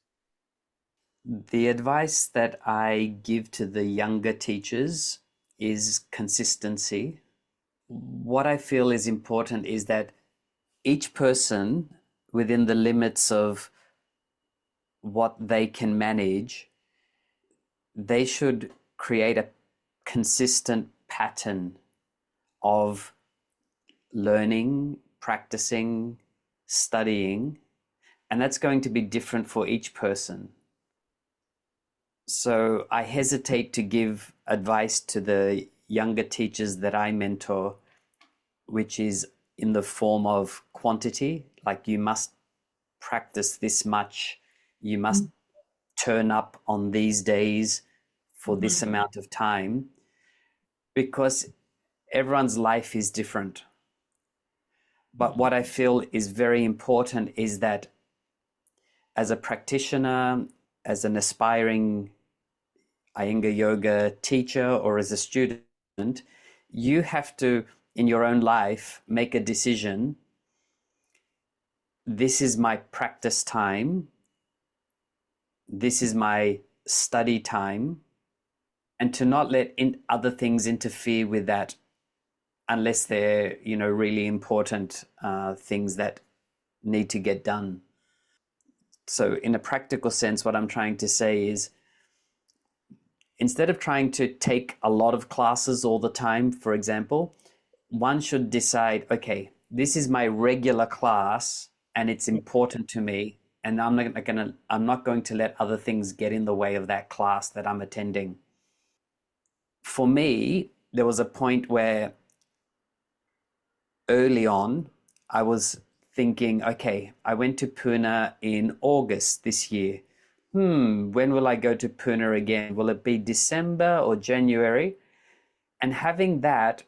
The advice that I give to the younger teachers is consistency. What I feel is important is that each person within the limits of what they can manage, they should create a consistent pattern of learning, practicing, studying, and that's going to be different for each person. So I hesitate to give advice to the younger teachers that I mentor, which is in the form of quantity, like you must practice this much, you must turn up on these days for this amount of time, because everyone's life is different. But what I feel is very important is that as a practitioner, as an aspiring Iyengar yoga teacher, or as a student, you have to, in your own life, make a decision. This is my practice time. This is my study time. And to not let other things interfere with that, unless they're, really important things that need to get done. So in a practical sense, what I'm trying to say is, instead of trying to take a lot of classes all the time, for example, one should decide, okay, this is my regular class and it's important to me, and I'm not going to let other things get in the way of that class that I'm attending. For me, there was a point where early on I was thinking, okay, I went to Pune in August this year. When will I go to Pune again? Will it be December or January? And having that,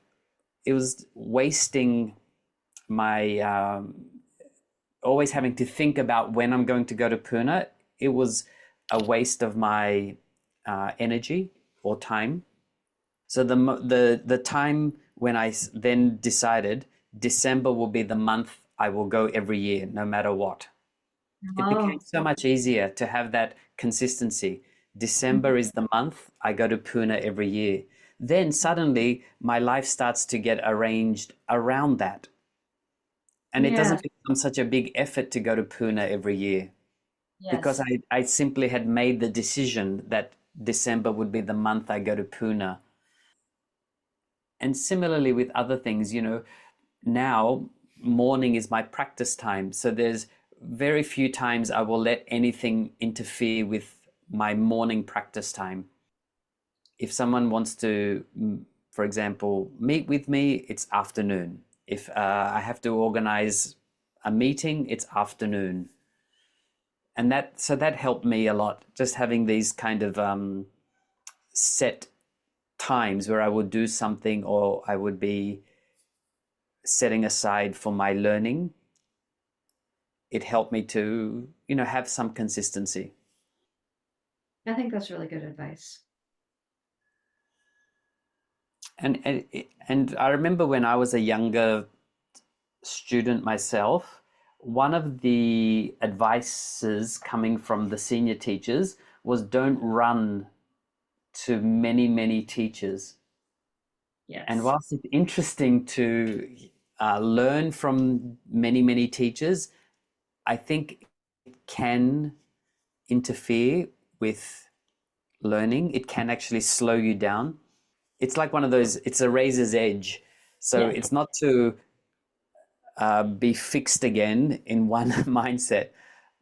it was wasting my always having to think about when I'm going to go to Pune. It was a waste of my energy or time. So the time when I then decided December will be the month I will go every year, no matter what. It became so much easier to have that consistency. December is the month I go to Pune every year. Then suddenly my life starts to get arranged around that. And it doesn't become such a big effort to go to Pune every year, because I simply had made the decision that December would be the month I go to Pune. And similarly with other things, now morning is my practice time. So there's very few times I will let anything interfere with my morning practice time. If someone wants to, for example, meet with me, it's afternoon. If I have to organize a meeting, it's afternoon. And that helped me a lot, just having these kind of set times where I would do something, or I would be setting aside for my learning. It helped me to, have some consistency. I think that's really good advice. And I remember when I was a younger student myself, one of the advices coming from the senior teachers was, don't run to many, many teachers. Yes. And whilst it's interesting to learn from many, many teachers, I think it can interfere with learning. It can actually slow you down. It's like one of those, it's a razor's edge. So it's not to be fixed again in one mindset,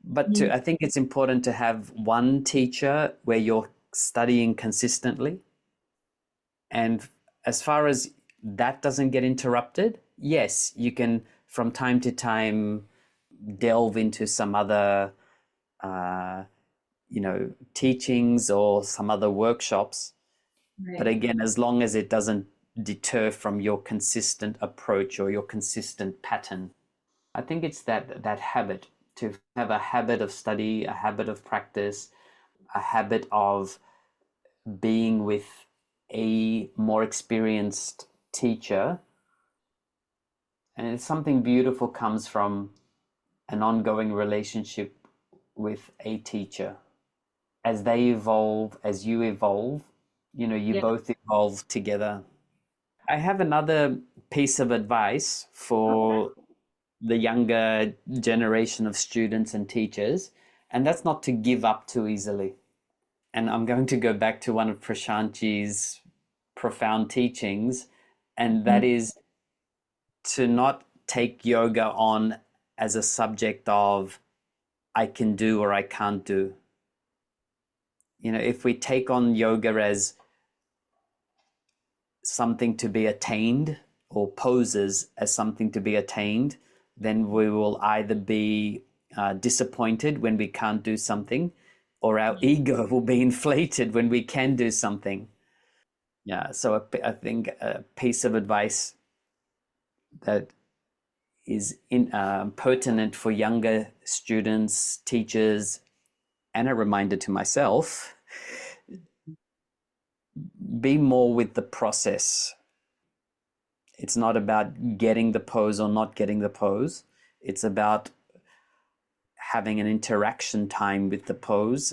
but I think it's important to have one teacher where you're studying consistently. And as far as that doesn't get interrupted, yes, you can from time to time delve into some other, teachings or some other workshops. Right. But again, as long as it doesn't deter from your consistent approach or your consistent pattern, I think it's that habit, to have a habit of study, a habit of practice, a habit of being with a more experienced teacher. And it's something beautiful comes from an ongoing relationship with a teacher. As they evolve, as you evolve, you both evolve together. I have another piece of advice for the younger generation of students and teachers, and that's not to give up too easily. And I'm going to go back to one of Prashantji's profound teachings, and that is to not take yoga on as a subject of I can do or I can't do. If we take on yoga as something to be attained or poses as something to be attained, then we will either be disappointed when we can't do something, or our ego will be inflated when we can do something. Yeah, so I think a piece of advice that is pertinent for younger students, teachers, and a reminder to myself: be more with the process. It's not about getting the pose or not getting the pose. It's about having an interaction time with the pose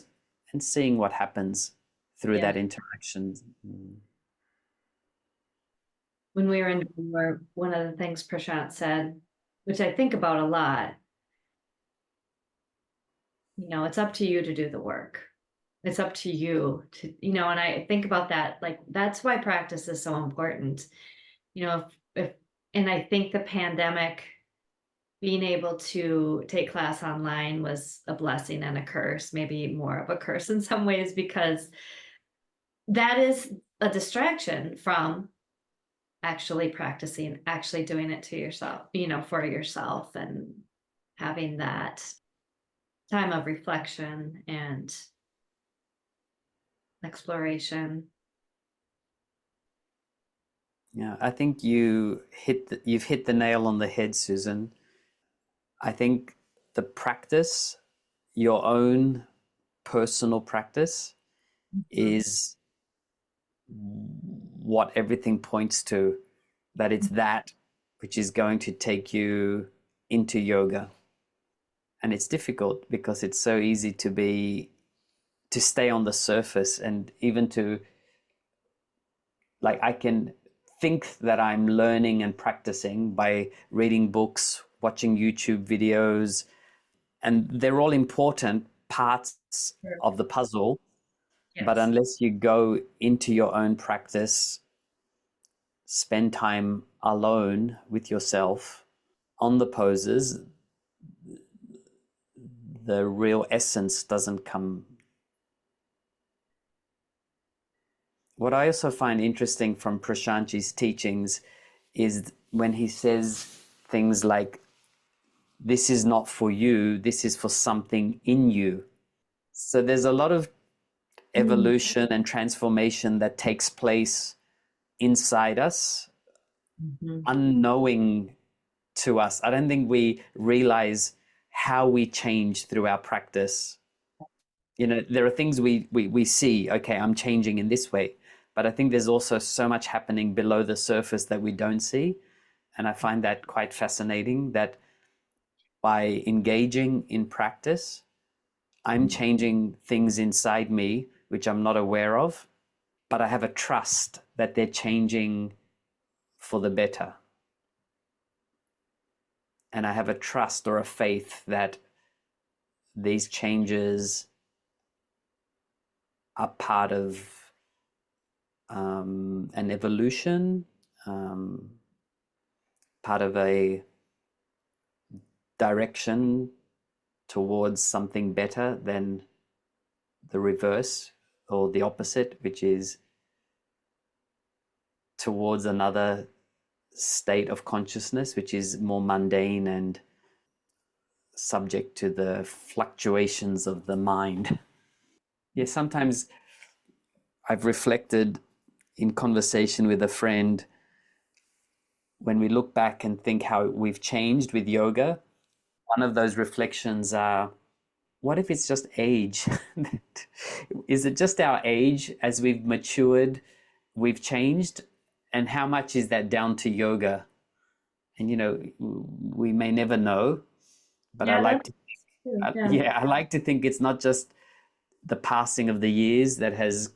and seeing what happens through Yeah. that interaction. When we were in Bellur, one of the things Prashant said, which I think about a lot, it's up to you to do the work. It's up to you to, and I think about that, like, that's why practice is so important. If and I think the pandemic, being able to take class online was a blessing and a curse, maybe more of a curse in some ways, because that is a distraction from actually practicing, actually doing it to yourself, for yourself, and having that time of reflection and exploration. Yeah, I think you've hit the nail on the head, Susan. I think the practice, your own personal practice, is what everything points to, that it's that which is going to take you into yoga. And it's difficult because it's so easy to stay on the surface, and even to, like, I can think that I'm learning and practicing by reading books, watching YouTube videos, and they're all important parts Sure. of the puzzle. But Yes. unless you go into your own practice, spend time alone with yourself on the poses, the real essence doesn't come. What I also find interesting from Prashantji's teachings is when he says things like, this is not for you, this is for something in you. So there's a lot of evolution and transformation that takes place inside us, Mhm. unknowing to us. I don't think we realize how we change through our practice. There are things we see, okay, I'm changing in this way, but I think there's also so much happening below the surface that we don't see. And I find that quite fascinating, that by engaging in practice, I'm changing things inside me which I'm not aware of, but I have a trust that they're changing for the better. And I have a trust or a faith that these changes are part of an evolution, um, part of a direction towards something better than the reverse or the opposite, which is towards another state of consciousness, which is more mundane and subject to the fluctuations of the mind. Yeah, sometimes I've reflected in conversation with a friend, when we look back and think how we've changed with yoga, one of those reflections are, what if it's just age? Is it just our age as we've matured, we've changed? And how much is that down to yoga? And, we may never know, but I Yeah, like that's to, true. Yeah. yeah, I like to think it's not just the passing of the years that has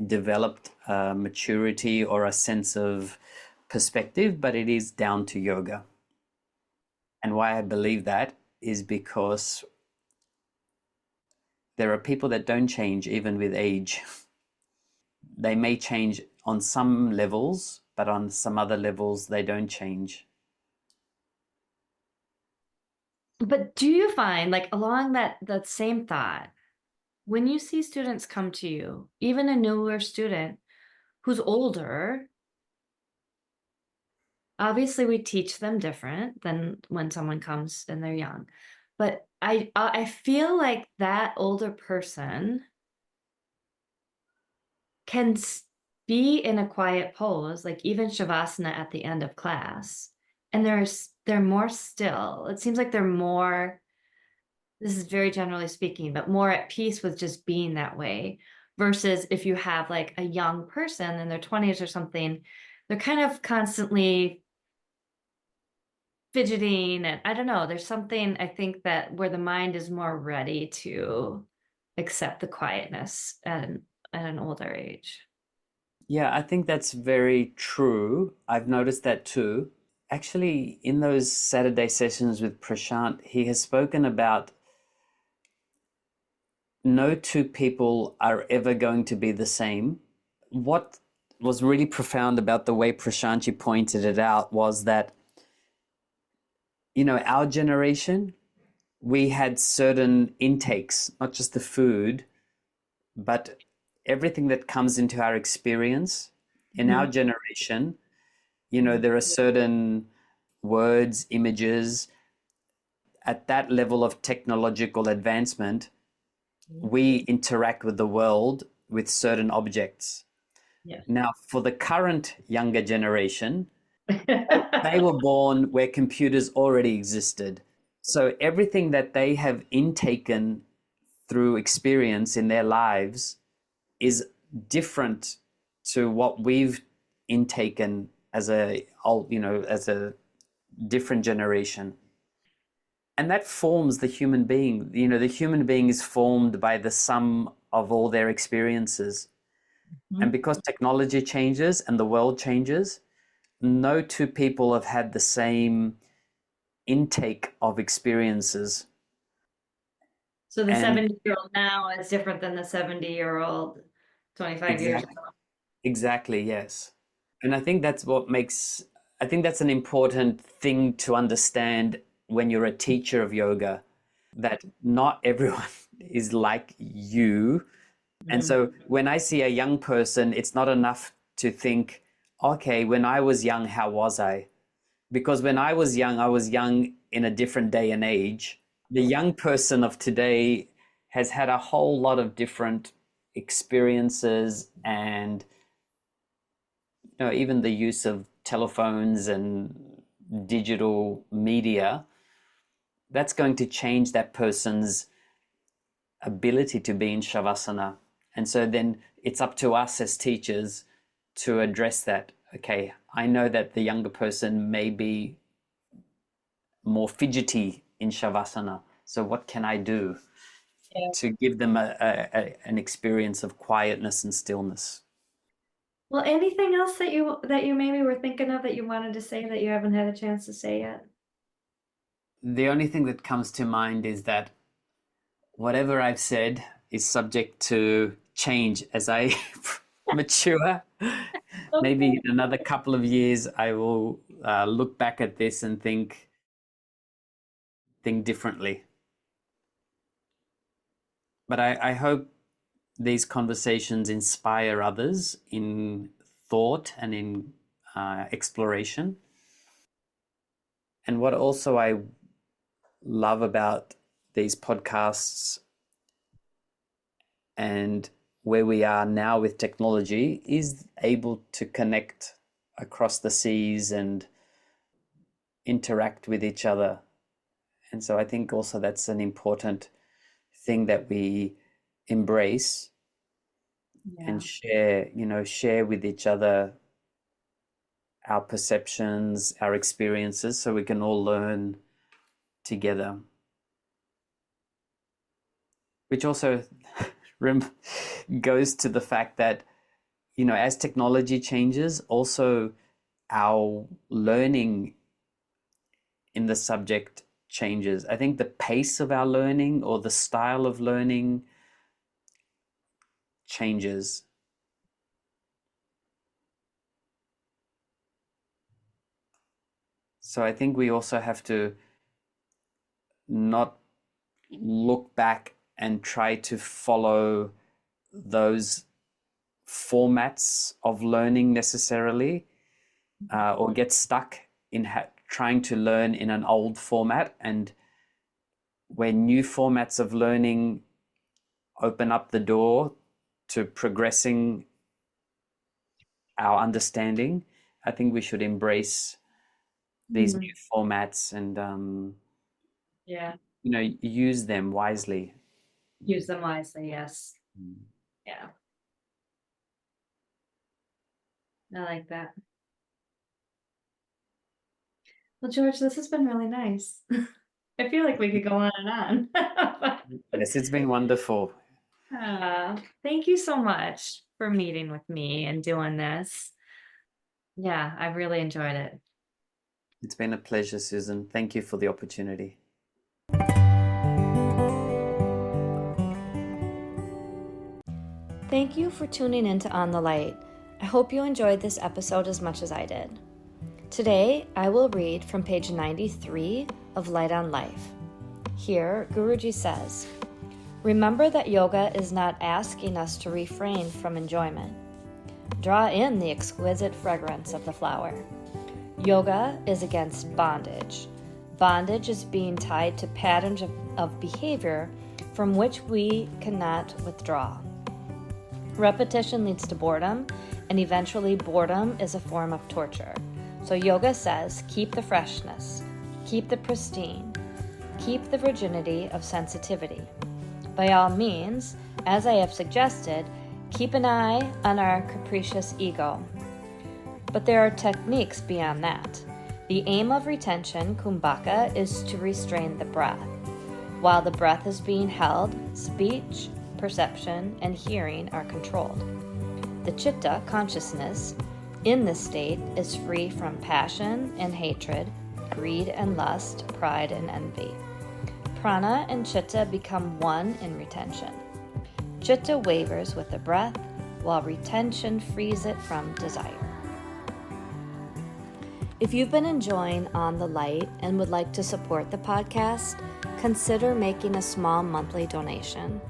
developed maturity or a sense of perspective, but it is down to yoga. And why I believe that is because there are people that don't change even with age. They may change on some levels, but on some other levels, they don't change. But do you find, like, along that same thought, when you see students come to you, even a newer student who's older, obviously we teach them different than when someone comes and they're young. But I feel like that older person can be in a quiet pose, like even Shavasana at the end of class, and they're more still. It seems like they're more, this is very generally speaking, but more at peace with just being that way. Versus if you have like a young person in their 20s or something, they're kind of constantly fidgeting, and I don't know, there's something I think that where the mind is more ready to accept the quietness at an older age. Yeah, I think that's very true. I've noticed that too. Actually, in those Saturday sessions with Prashant, he has spoken about no two people are ever going to be the same. What was really profound about the way Prashantji pointed it out was that, our generation, we had certain intakes, not just the food, but everything that comes into our experience. In our generation, there are certain words, images. At that level of technological advancement, we interact with the world with certain objects. Yeah. Now, for the current younger generation, they were born where computers already existed. So everything that they have intaken through experience in their lives is different to what we've intaken as as a different generation. And that forms the human being. The human being is formed by the sum of all their experiences. And because technology changes and the world changes, no two people have had the same intake of experiences. So the And 70-year-old now is different than the 70-year-old 25 years exactly, ago. exactly, yes. And I think that's an important thing to understand when you're a teacher of yoga, that not everyone is like you. And so when I see a young person, it's not enough to think, okay, when I was young, how was I? Because when I was young in a different day and age. The young person of today has had a whole lot of different experiences, and even the use of telephones and digital media, that's going to change that person's ability to be in Shavasana. And so then it's up to us as teachers to address that. Okay, I know that the younger person may be more fidgety in Shavasana. So what can I do to give them an experience of quietness and stillness? Well, anything else that you maybe were thinking of that you wanted to say that you haven't had a chance to say yet? The only thing that comes to mind is that whatever I've said is subject to change as I mature. Maybe in another couple of years, I will look back at this and think differently. But I hope these conversations inspire others in thought and in exploration. And what also I love about these podcasts and where we are now with technology is able to connect across the seas and interact with each other. And so I think also that's an important thing that we embrace and share with each other our perceptions, our experiences, so we can all learn together. Which also goes to the fact that, as technology changes, also our learning in the subject changes. I think the pace of our learning or the style of learning changes. So I think we also have to not look back and try to follow those formats of learning necessarily, or get stuck in trying to learn in an old format. And when new formats of learning open up the door to progressing our understanding, I think we should embrace these new formats and Yeah. use them wisely. Use them wisely. Yes. Yeah. I like that. Well, George, this has been really nice. I feel like we could go on and on. Yes, it's been wonderful. Thank you so much for meeting with me and doing this. Yeah, I really enjoyed it. It's been a pleasure, Susan. Thank you for the opportunity. Thank you for tuning in to On the Light. I hope you enjoyed this episode as much as I did. Today, I will read from page 93 of Light on Life. Here, Guruji says, "Remember that yoga is not asking us to refrain from enjoyment. Draw in the exquisite fragrance of the flower. Yoga is against bondage. Bondage is being tied to patterns of behavior from which we cannot withdraw. Repetition leads to boredom, and eventually boredom is a form of torture. So yoga says, keep the freshness, keep the pristine, keep the virginity of sensitivity. By all means, as I have suggested, keep an eye on our capricious ego. But there are techniques beyond that. The aim of retention, kumbhaka, is to restrain the breath. While the breath is being held, speech, perception, and hearing are controlled. The chitta, consciousness, in this state is free from passion and hatred, greed and lust, pride and envy. Prana and chitta become one in retention. Chitta wavers with the breath, while retention frees it from desire." If you've been enjoying On the Light and would like to support the podcast, consider making a small monthly donation.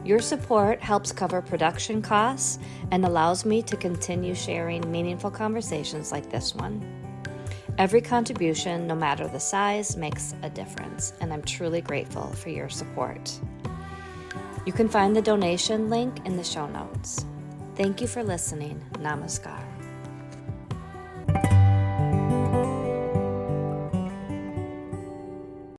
Your support helps cover production costs and allows me to continue sharing meaningful conversations like this one. Every contribution, no matter the size, makes a difference, and I'm truly grateful for your support. You can find the donation link in the show notes. Thank you for listening. Namaskar.